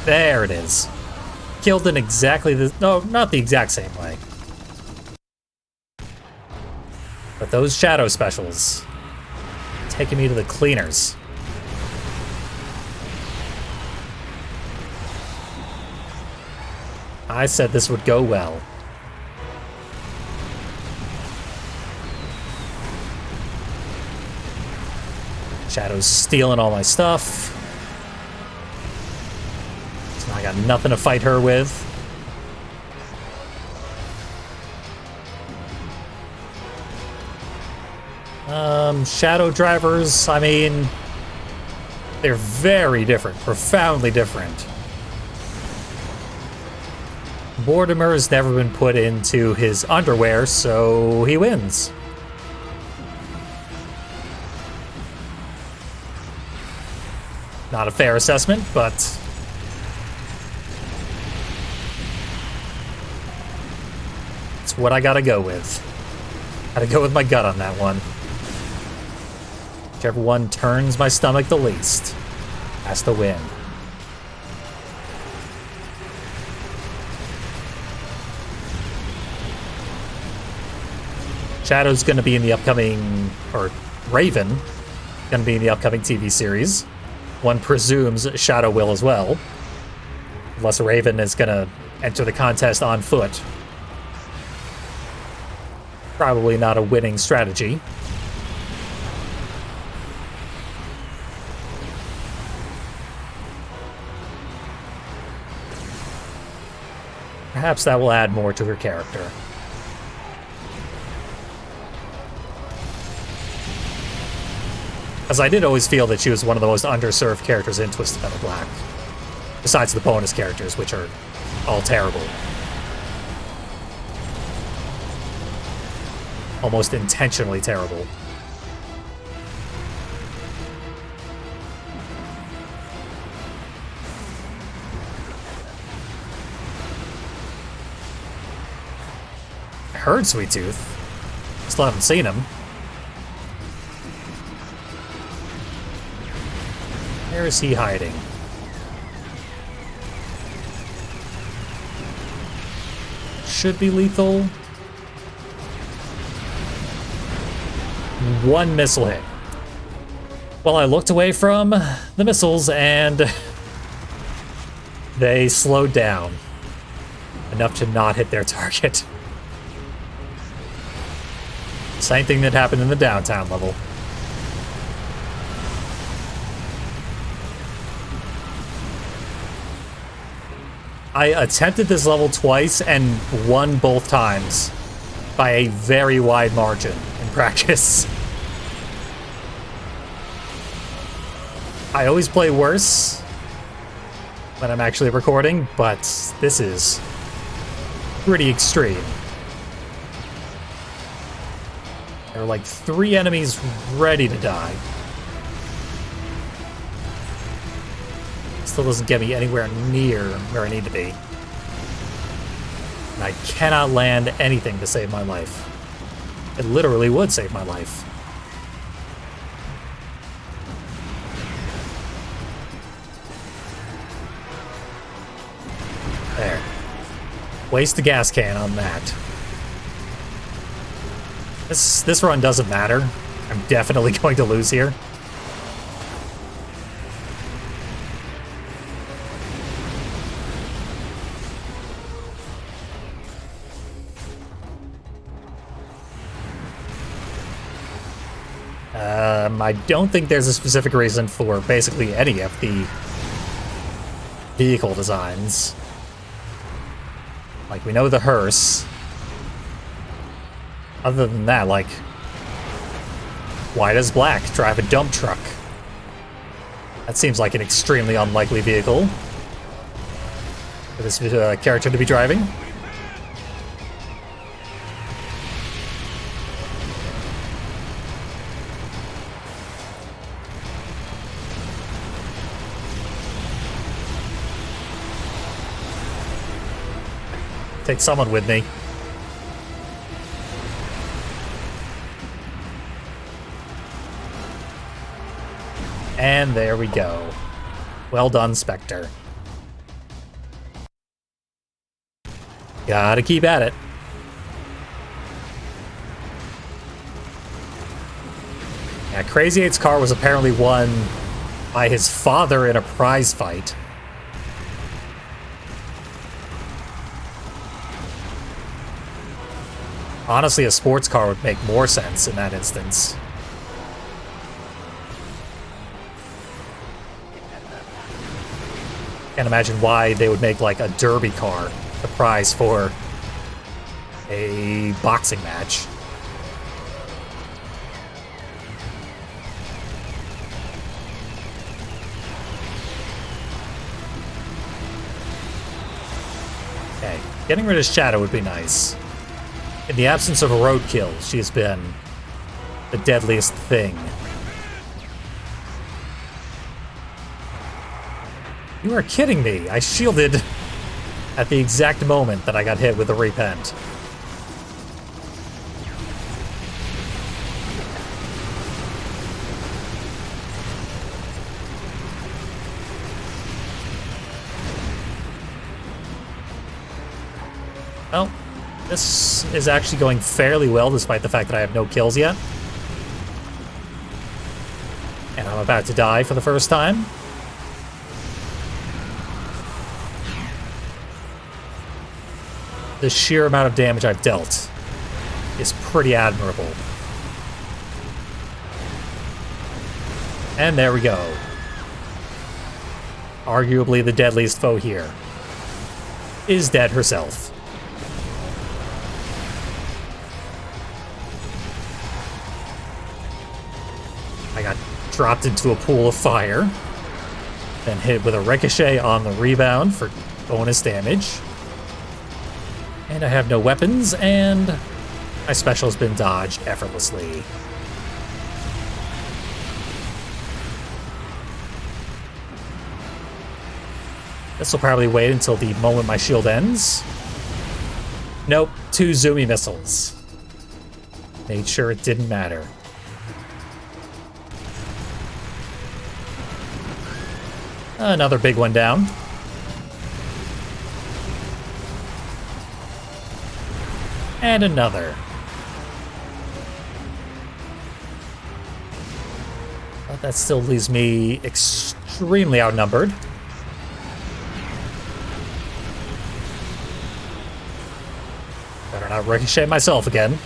There it is. Killed in exactly the... No, not the exact same way. But those shadow specials... taking me to the cleaners. I said this would go well. Shadow's stealing all my stuff. So I got nothing to fight her with. Shadow drivers, I mean, they're very different, profoundly different. Mortimer has never been put into his underwear, so he wins. Not a fair assessment, but it's what I gotta go with. Gotta go with my gut on that one. Whichever one turns my stomach the least has to win. Shadow's gonna be in the upcoming, or Raven, gonna be in the upcoming TV series. One presumes Shadow will as well. Unless Raven is gonna enter the contest on foot. Probably not a winning strategy. Perhaps that will add more to her character. As I did always feel that she was one of the most underserved characters in Twisted Metal Black. Besides the bonus characters, which are all terrible. Almost intentionally terrible. I heard Sweet Tooth. Still haven't seen him. Where is he hiding? Should be lethal. One missile hit. Well, I looked away from the missiles and they slowed down. enough to not hit their target. Same thing that happened in the downtown level. I attempted this level twice and won both times by a very wide margin in practice. I always play worse when I'm actually recording, but this is pretty extreme. There are like 3 enemies ready to die. Still doesn't get me anywhere near where I need to be. And I cannot land anything to save my life. It literally would save my life. There. Waste a gas can on that. This run doesn't matter. I'm definitely going to lose here. I don't think there's a specific reason for basically any of the vehicle designs. Like, we know the hearse. Other than that, like, why does Black drive a dump truck? That seems like an extremely unlikely vehicle for this character to be driving. Take someone with me. And there we go. Well done, Spectre. Gotta keep at it. Yeah, Crazy 8's car was apparently won by his father in a prize fight. Honestly, a sports car would make more sense in that instance. Can't imagine why they would make like a derby car the prize for a boxing match. Okay, getting rid of Shadow would be nice. In the absence of a roadkill, she's been the deadliest thing. You are kidding me! I shielded at the exact moment that I got hit with a repent. Well, this is actually going fairly well despite the fact that I have no kills yet. And I'm about to die for the first time. The sheer amount of damage I've dealt is pretty admirable. And there we go. Arguably the deadliest foe here is dead herself. I got dropped into a pool of fire, then hit with a ricochet on the rebound for bonus damage. And I have no weapons, and my special has been dodged effortlessly. This will probably wait until the moment my shield ends. Nope, 2 zoomy missiles. Made sure it didn't matter. Another big one down. And another. But that still leaves me extremely outnumbered. Ricochet myself again.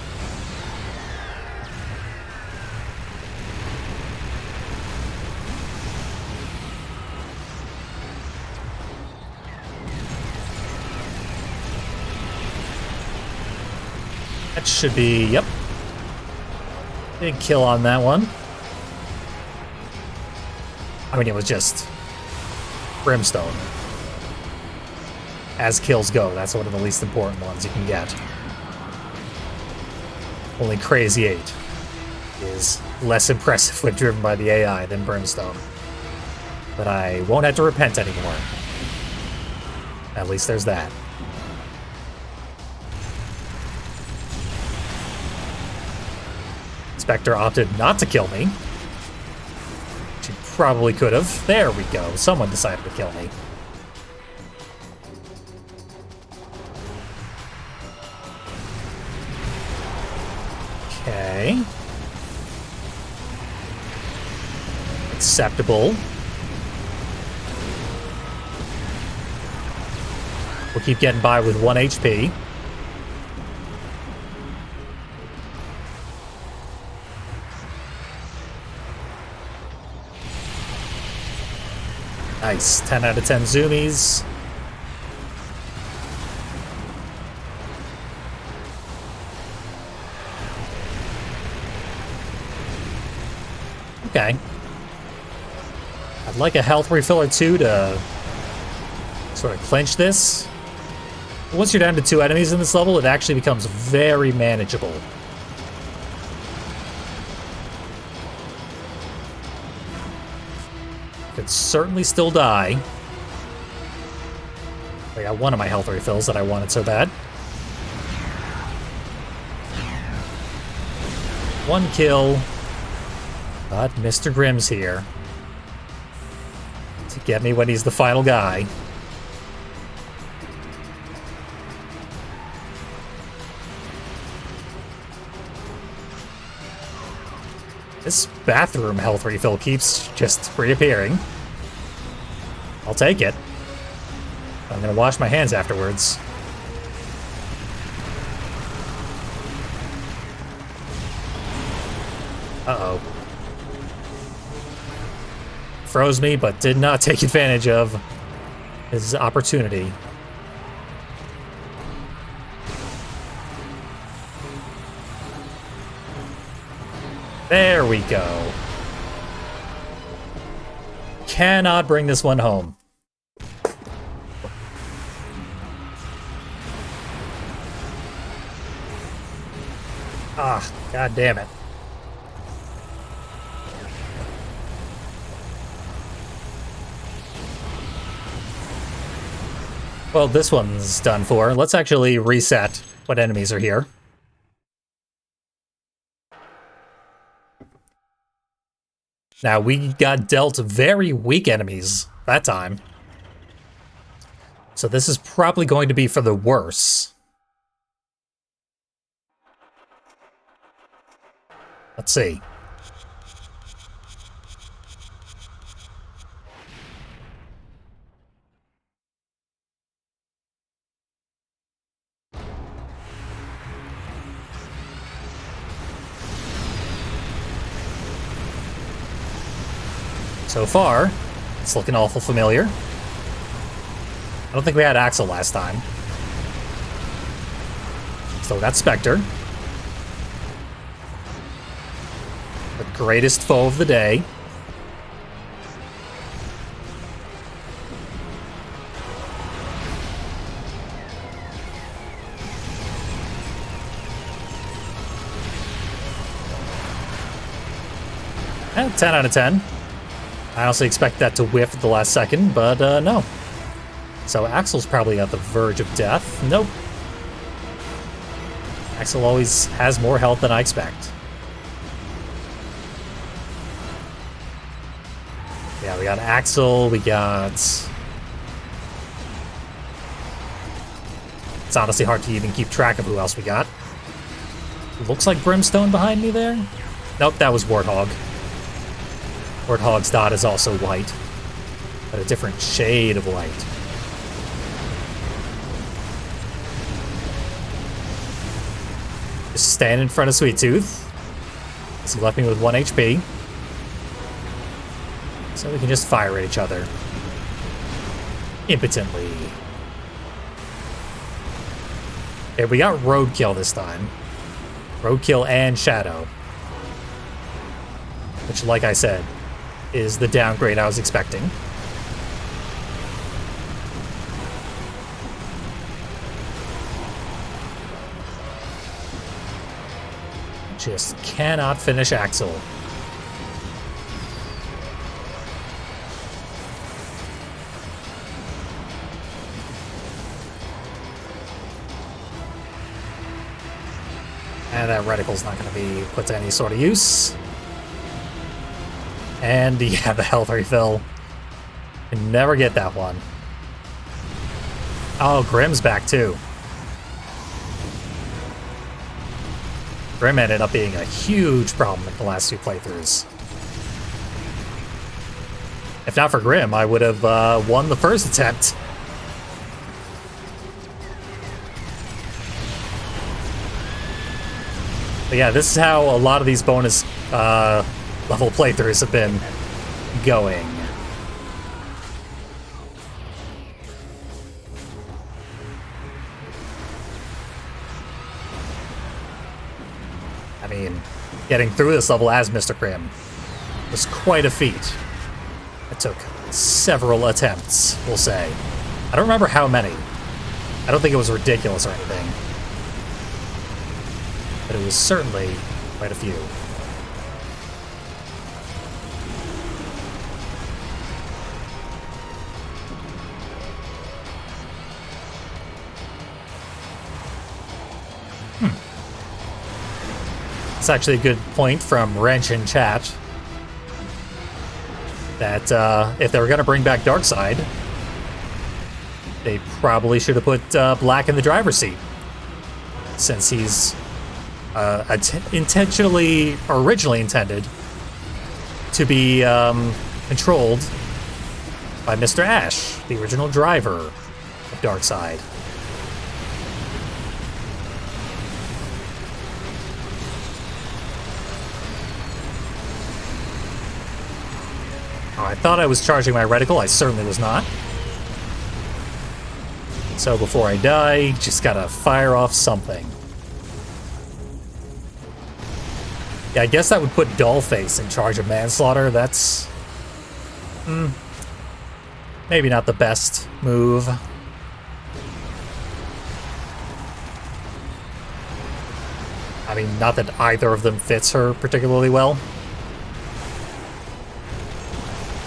That should be, yep. Big kill on that one. I mean, it was just Brimstone. As kills go, that's one of the least important ones you can get. Only Crazy 8 is less impressive when driven by the AI than Brimstone. But I won't have to repent anymore. At least there's that. Spectre opted not to kill me. She probably could have. There we go. Someone decided to kill me. Okay. Acceptable. We'll keep getting by with 1 HP. Nice. 10 out of 10 zoomies. Okay. I'd like a health refill or two to sort of clinch this. Once you're down to 2 enemies in this level, it actually becomes very manageable. Could certainly still die. I got one of my health refills that I wanted so bad. 1 kill. But Mr. Grimm's here to get me when he's the final guy. This bathroom health refill keeps just reappearing. I'll take it. I'm gonna wash my hands afterwards. Uh-oh. Froze me, but did not take advantage of his opportunity. There we go. Cannot bring this one home. Ah, god damn it. Well, this one's done for. Let's actually reset what enemies are here. Now, we got dealt very weak enemies that time. So this is probably going to be for the worse. Let's see. So far, it's looking awful familiar. I don't think we had Axel last time. Still got Spectre. The greatest foe of the day. And 10 out of 10. I honestly expect that to whiff at the last second, but no. So Axel's probably at the verge of death. Nope. Axel always has more health than I expect. Yeah, we got Axel, we got... It's honestly hard to even keep track of who else we got. Looks like Brimstone behind me there? Nope, that was Warthog. Warthog's dot is also white, but a different shade of white. just stand in front of Sweet Tooth. He left me with 1 HP. So we can just fire at each other. Impotently. Okay, we got Roadkill this time. Roadkill and Shadow. Which, like I said, is the downgrade I was expecting. Just cannot finish Axel. And that reticle's not going to be put to any sort of use. And yeah, the health refill. Can never get that one. Oh, Grimm's back too. Grimm ended up being a huge problem in the last 2 playthroughs. If not for Grimm, I would have won the first attempt. But yeah, this is how a lot of these bonus level playthroughs have been going. I mean, getting through this level as Mr. Grimm was quite a feat. It took several attempts, we'll say. I don't remember how many. I don't think it was ridiculous or anything. But it was certainly quite a few. It's actually a good point from Wrench in chat that if they were going to bring back Darkseid, they probably should have put Black in the driver's seat, since he's originally intended to be controlled by Mr. Ash, the original driver of Darkseid. Oh, I thought I was charging my reticle. I certainly was not. So before I die, just gotta fire off something. Yeah, I guess that would put Dollface in charge of Manslaughter. That's... maybe not the best move. I mean, not that either of them fits her particularly well.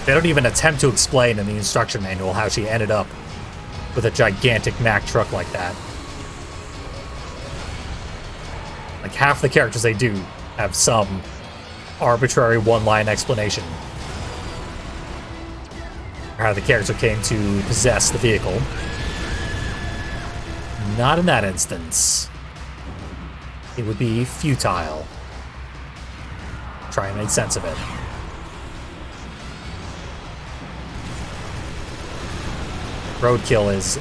They don't even attempt to explain in the instruction manual how she ended up with a gigantic Mack truck like that. Like, half the characters they do have some arbitrary one-line explanation for how the character came to possess the vehicle. Not in that instance. It would be futile. Try and make sense of it. Roadkill is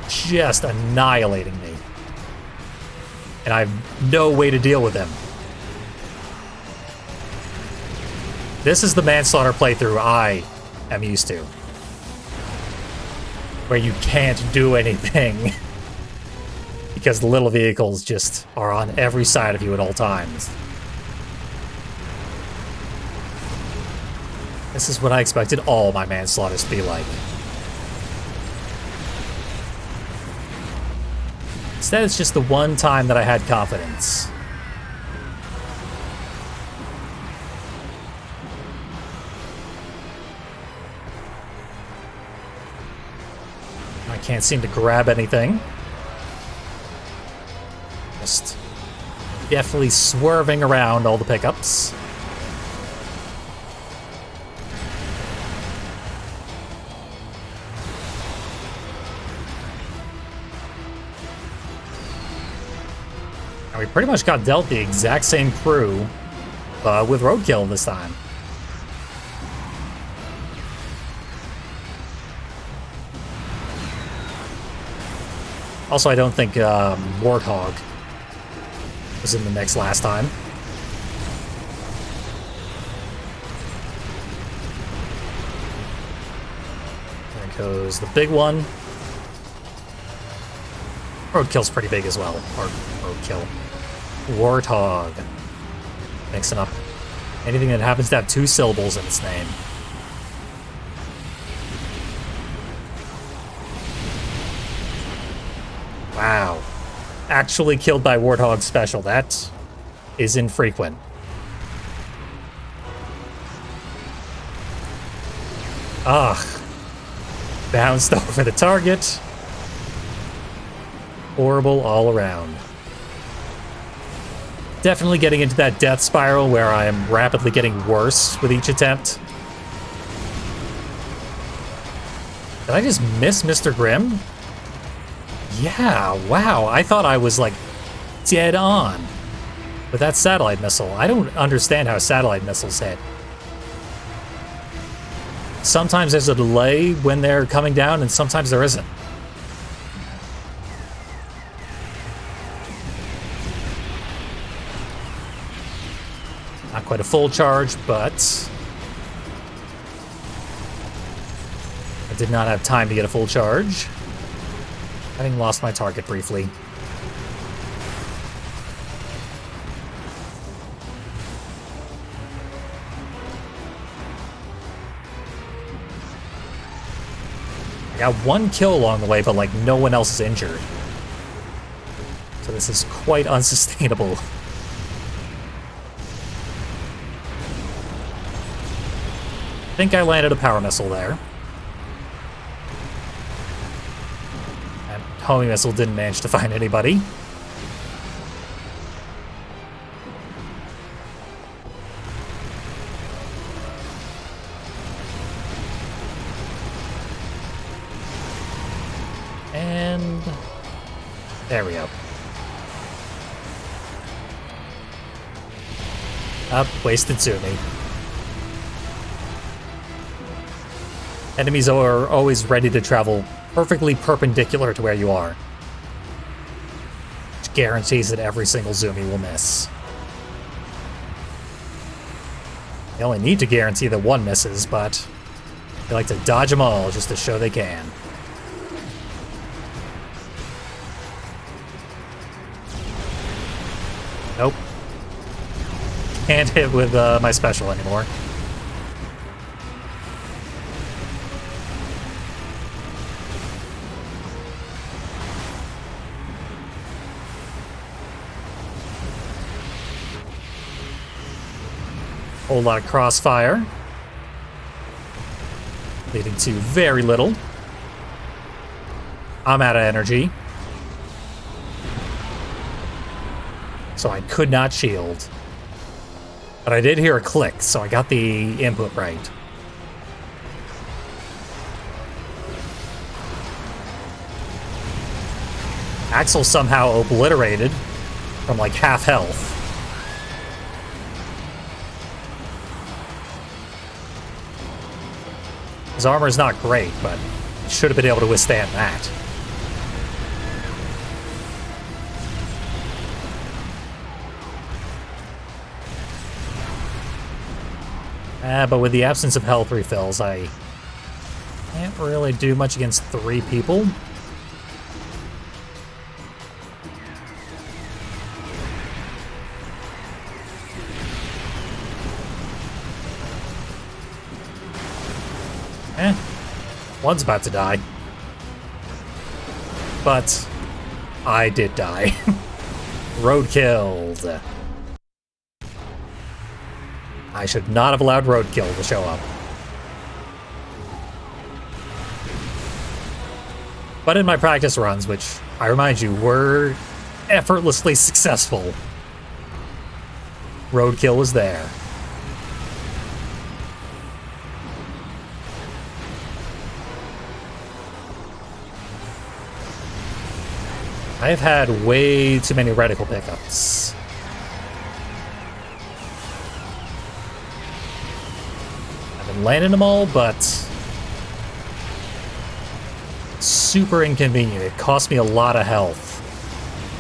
just annihilating me. And I have no way to deal with him. This is the Manslaughter playthrough I am used to, where you can't do anything because the little vehicles just are on every side of you at all times. This is what I expected all my Manslaughters to be like. Instead, it's just the one time that I had confidence. I can't seem to grab anything. Just definitely swerving around all the pickups. And we pretty much got dealt the exact same crew with Roadkill this time. Also, I don't think Warthog Was in the mix last time. There goes the big one. Roadkill's pretty big as well. Or roadkill. Warthog. Mixing up anything that happens to have 2 syllables in its name. Wow. Actually killed by Warthog special. That is infrequent. Ugh. Bounced over the target. Horrible all around. Definitely getting into that death spiral where I am rapidly getting worse with each attempt. Did I just miss Mr. Grimm? Yeah, wow. I thought I was, like, dead on with that satellite missile. I don't understand how satellite missiles hit. Sometimes there's a delay when they're coming down, and sometimes there isn't. Not quite a full charge, but I did not have time to get a full charge, having lost my target briefly. I got 1 kill along the way, but like no one else is injured. So this is quite unsustainable. I think I landed a power missile there. And homing missile didn't manage to find anybody. And there we go. Up, wasted Zumi. Enemies are always ready to travel perfectly perpendicular to where you are, which guarantees that every single Zumi will miss. They only need to guarantee that one misses, but they like to dodge them all just to show they can. Nope. Can't hit with my special anymore. Whole lot of crossfire, leading to very little. I'm out of energy, so I could not shield. But I did hear a click, so I got the input right. Axel somehow obliterated from like half health. His armor is not great, but he should have been able to withstand that. But with the absence of health refills, I can't really do much against 3 people. One's about to die. But I did die. Roadkilled. I should not have allowed Roadkill to show up. But in my practice runs, which I remind you were effortlessly successful, Roadkill was there. I've had way too many reticle pickups. I've been landing them all, but super inconvenient. It cost me a lot of health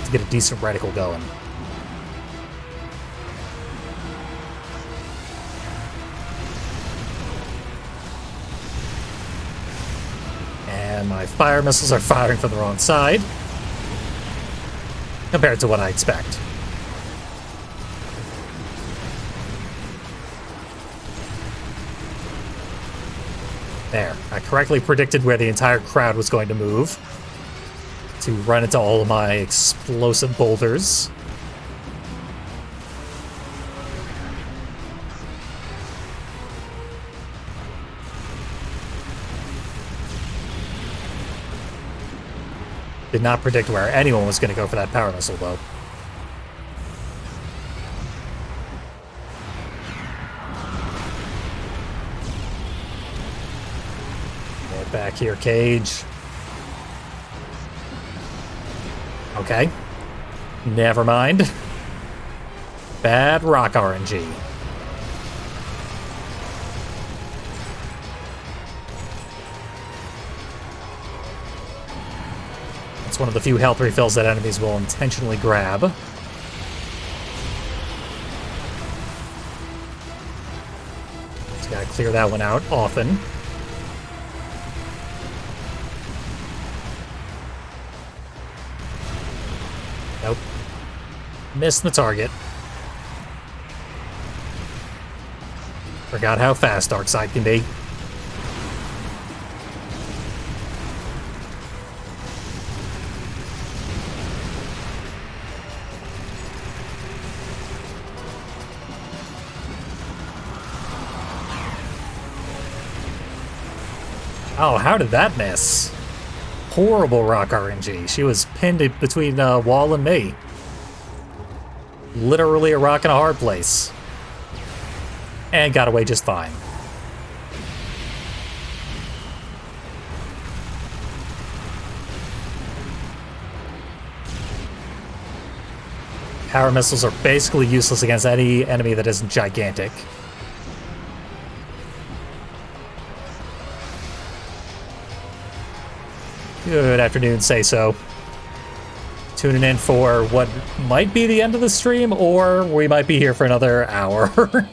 to get a decent reticle going. And my fire missiles are firing from the wrong side compared to what I expect. There. I correctly predicted where the entire crowd was going to move to run into all of my explosive boulders. Did not predict where anyone was going to go for that power missile, though. Get back here, Cage. Okay. Never mind. Bad rock RNG. It's one of the few health refills that enemies will intentionally grab. Just gotta clear that one out often. Nope. Missed the target. Forgot how fast Darkseid can be. Oh, how did that miss? Horrible rock RNG. She was pinned between Wall and me. Literally a rock in a hard place. And got away just fine. Power missiles are basically useless against any enemy that isn't gigantic. Good afternoon, say so. Tuning in for what might be the end of the stream, or we might be here for another hour. Because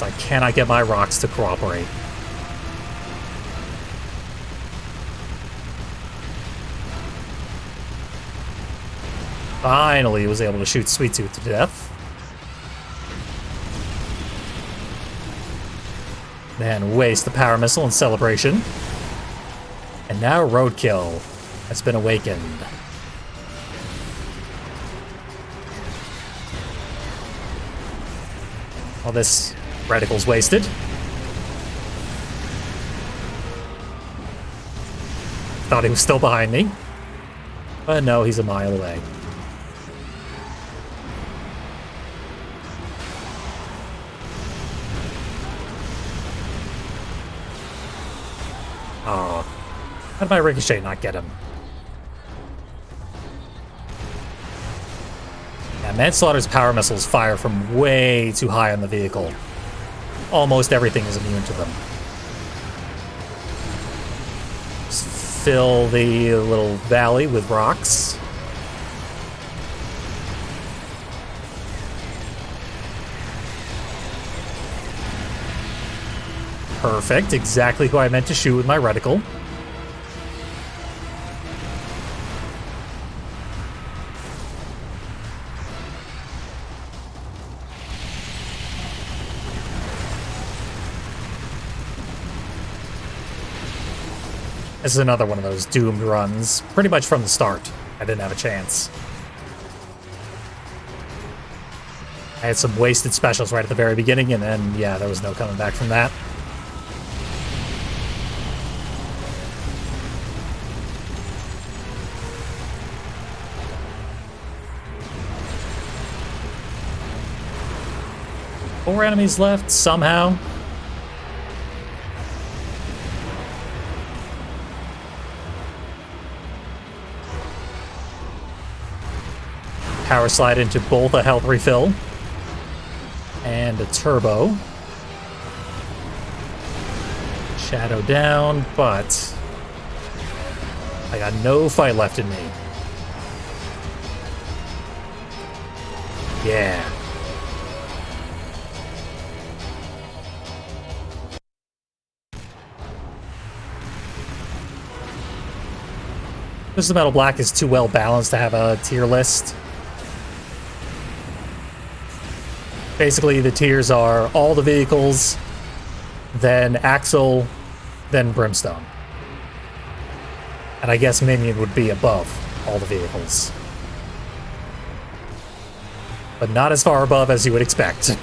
I cannot get my rocks to cooperate. Finally was able to shoot Sweet Tooth to death. Then waste the power missile in celebration. And now Roadkill has been awakened. All this reticle's wasted. Thought he was still behind me. But no, he's a mile away. Oh, how did my ricochet not get him? Yeah, Manslaughter's power missiles fire from way too high on the vehicle. Almost everything is immune to them. Just fill the little valley with rocks. Perfect, exactly who I meant to shoot with my reticle. This is another one of those doomed runs, pretty much from the start. I didn't have a chance. I had some wasted specials right at the very beginning, and then, yeah, there was no coming back from that. Four enemies left, somehow. Power slide into both a health refill and a turbo. Shadow down, but I got no fight left in me. Yeah. Twisted Metal Black is too well balanced to have a tier list. Basically, the tiers are all the vehicles, then Axle, then Brimstone. And I guess Minion would be above all the vehicles. But not as far above as you would expect.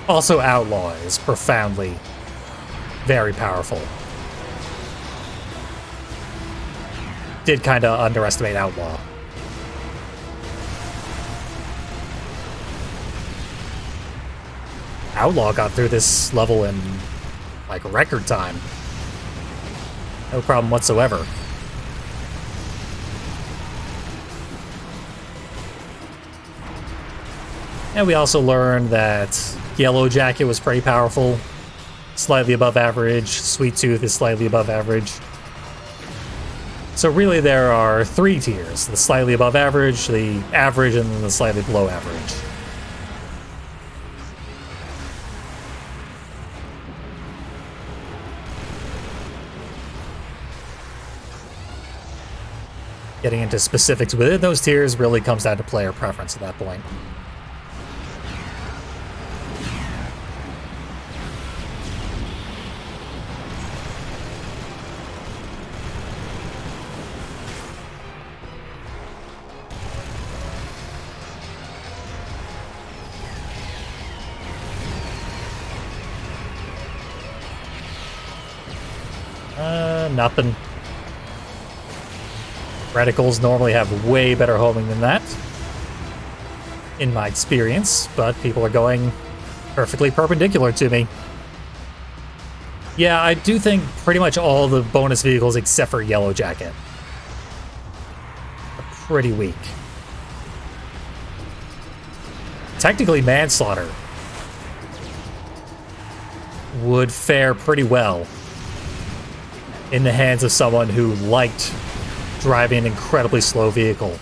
Also, Outlaw is profoundly very powerful. Did kind of underestimate Outlaw. Outlaw got through this level in, like, record time. No problem whatsoever. And we also learned that Yellow Jacket was pretty powerful. Slightly above average. Sweet Tooth is slightly above average. So really there are 3 tiers. The slightly above average, the average, and then the slightly below average. Getting into specifics within those tiers really comes down to player preference at that point. Nothing. Reticles normally have way better homing than that, in my experience, but people are going perfectly perpendicular to me. Yeah, I do think pretty much all the bonus vehicles except for Yellow Jacket are pretty weak. Technically, Manslaughter would fare pretty well in the hands of someone who liked driving an incredibly slow vehicle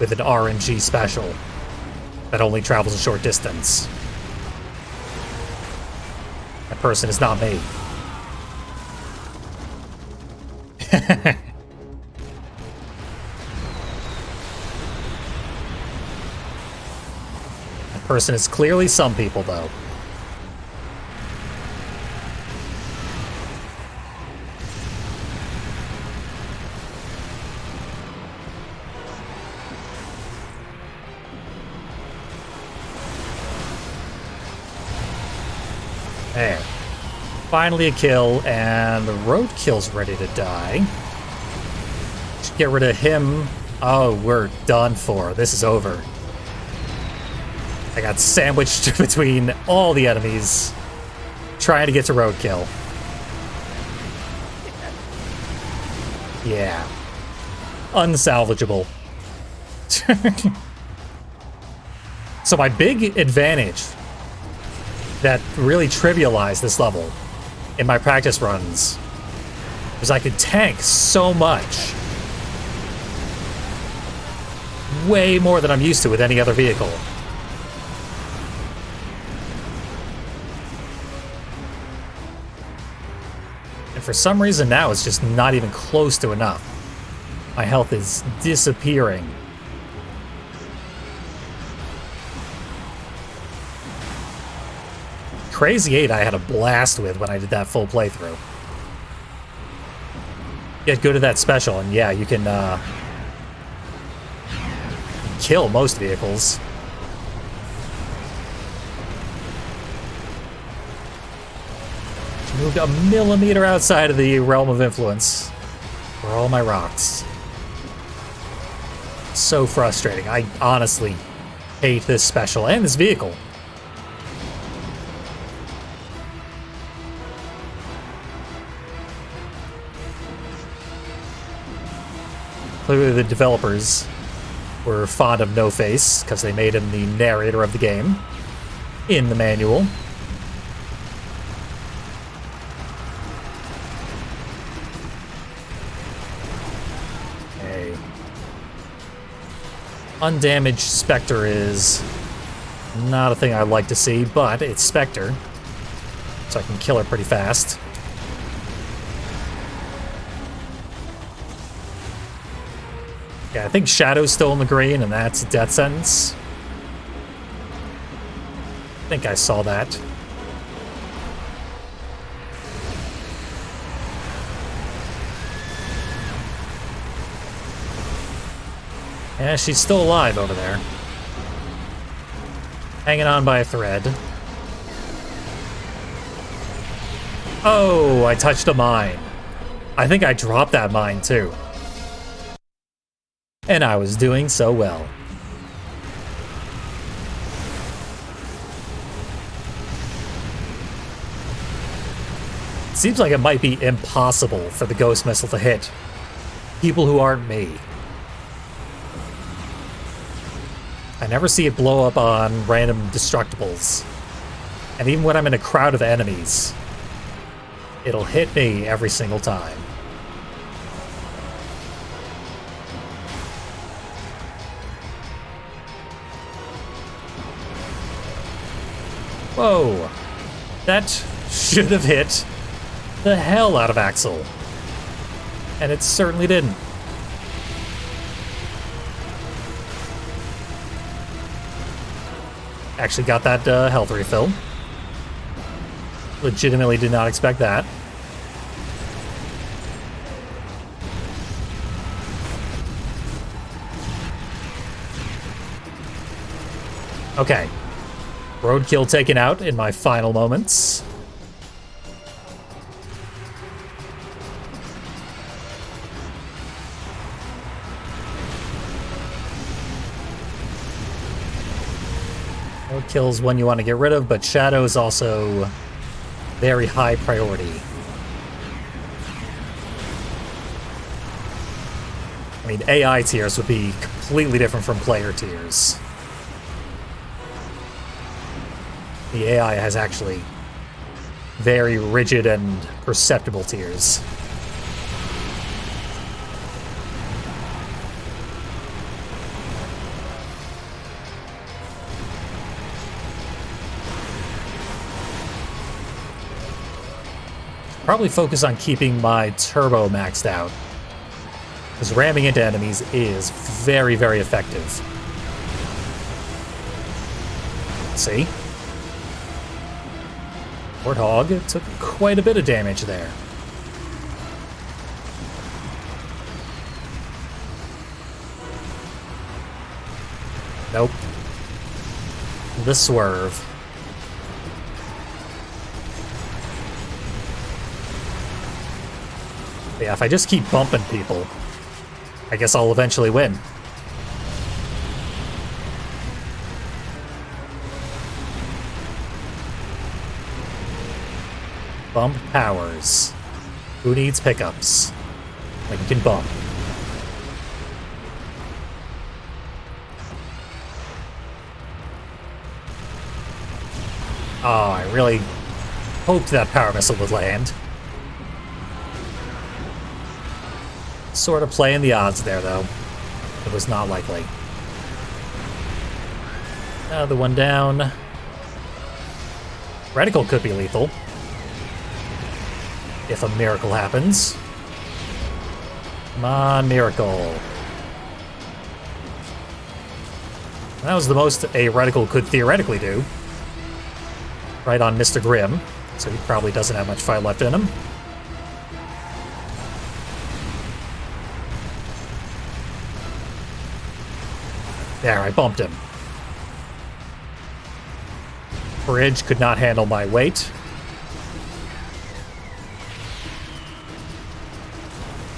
with an RNG special that only travels a short distance. That person is not me. That person is clearly some people, though. There. Finally a kill, and the roadkill's ready to die. Should get rid of him. Oh, we're done for. This is over. I got sandwiched between all the enemies trying to get to roadkill. Yeah. Unsalvageable. So my big advantage that really trivialized this level in my practice runs was I could tank so much. Way more than I'm used to with any other vehicle. And for some reason now it's just not even close to enough. My health is disappearing. Crazy 8 I had a blast with when I did that full playthrough. Get good at that special, and yeah, you can kill most vehicles. Moved a millimeter outside of the realm of influence for all my rocks. So frustrating. I honestly hate this special and this vehicle. Clearly the developers were fond of No Face because they made him the narrator of the game in the manual. Okay. Undamaged Spectre is Not a thing I'd like to see, but it's Spectre, so I can kill her pretty fast. Yeah, I think Shadow's still in the green, and that's a death sentence. I think I saw that. Yeah, she's still alive over there. Hanging on by a thread. Oh, I touched a mine. I think I dropped that mine too. And I was doing so well. Seems like it might be impossible for the ghost missile to hit people who aren't me. I never see it blow up on random destructibles. And even when I'm in a crowd of enemies, it'll hit me every single time. Whoa! That should have hit the hell out of Axel. And it certainly didn't. Actually got that health refill. Legitimately did not expect that. Okay. Roadkill taken out in my final moments. Roadkill's one you want to get rid of, but Shadow is also very high priority. I mean, AI tiers would be completely different from player tiers. The AI has actually very rigid and perceptible tiers. Probably focus on keeping my turbo maxed out, because ramming into enemies is very, very effective. See? Warthog took quite a bit of damage there. Nope. The swerve. Yeah, if I just keep bumping people, I guess I'll eventually win. Bump powers. Who needs pickups? Like you can bump. Oh, I really hoped that power missile would land. Sort of playing the odds there, though. It was not likely. Another one down. Reticle could be lethal. If a miracle happens. Come on, miracle. That was the most a reticle could theoretically do. Right on Mr. Grimm, so he probably doesn't have much fight left in him. There, I bumped him. Bridge could not handle my weight.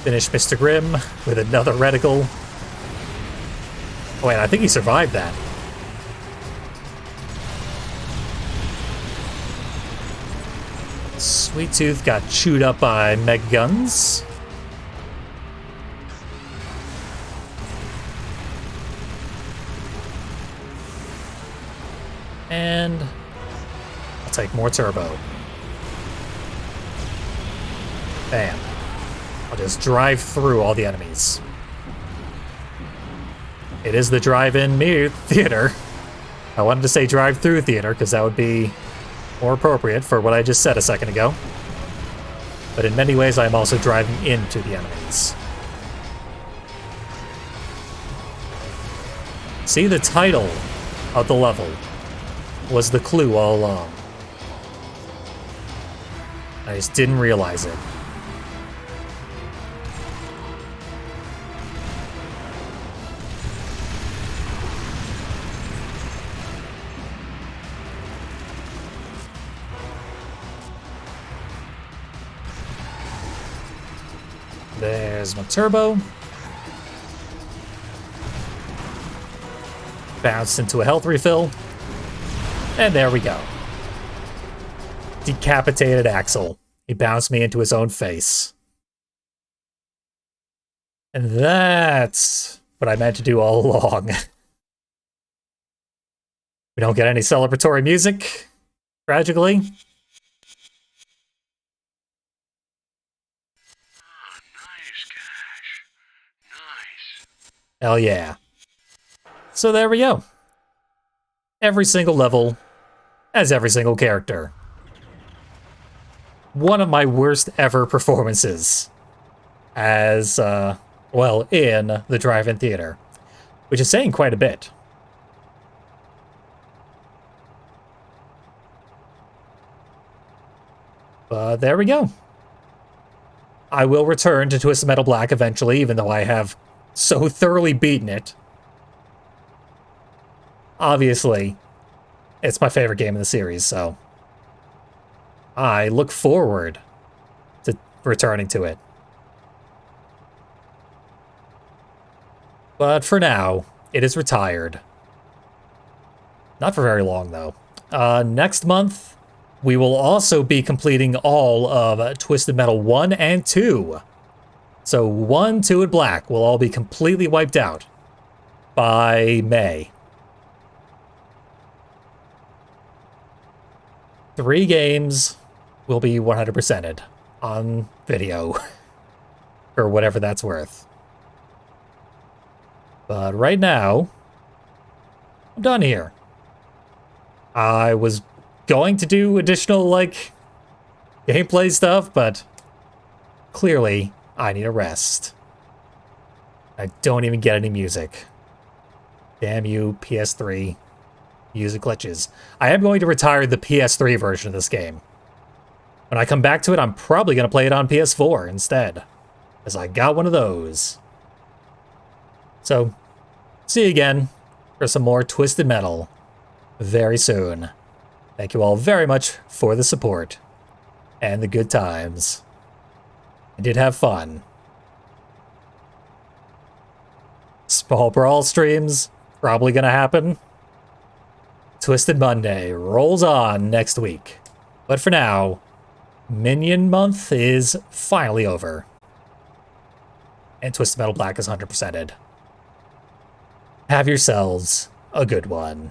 Finish Mr. Grimm with another reticle. Oh wait, I think he survived that. Sweet Tooth got chewed up by Mega Guns. And I'll take more turbo. Bam. I'll just drive through all the enemies. It is the drive-in theater. I wanted to say drive-through theater because that would be more appropriate for what I just said a second ago. But in many ways, I'm also driving into the enemies. See, the title of the level was the clue all along. I just didn't realize it. There's my turbo. Bounced into a health refill. And there we go. Decapitated Axel. He bounced me into his own face. And that's what I meant to do all along. We don't get any celebratory music, tragically. Hell yeah. So there we go. Every single level as every single character. One of my worst ever performances as, well, in the drive-in theater, which is saying quite a bit. But there we go. I will return to Twisted Metal Black eventually, even though I have so thoroughly beaten it. Obviously, it's my favorite game in the series, so I look forward to returning to it. But for now, it is retired. Not for very long, though. Next month, we will also be completing all of Twisted Metal 1 and 2. So 1, 2, and Black will all be completely wiped out by May. 3 games will be 100%ed on video, or whatever that's worth. But right now, I'm done here. I was going to do additional, like, gameplay stuff, but clearly I need a rest. I don't even get any music. Damn you, PS3. Music glitches. I am going to retire the PS3 version of this game. When I come back to it, I'm probably going to play it on PS4 instead, as I got one of those. So, see you again for some more Twisted Metal very soon. Thank you all very much for the support and the good times. I did have fun. Small Brawl streams, probably gonna happen. Twisted Monday rolls on next week. But for now, Minion month is finally over. And Twisted Metal Black is 100%ed. Have yourselves a good one.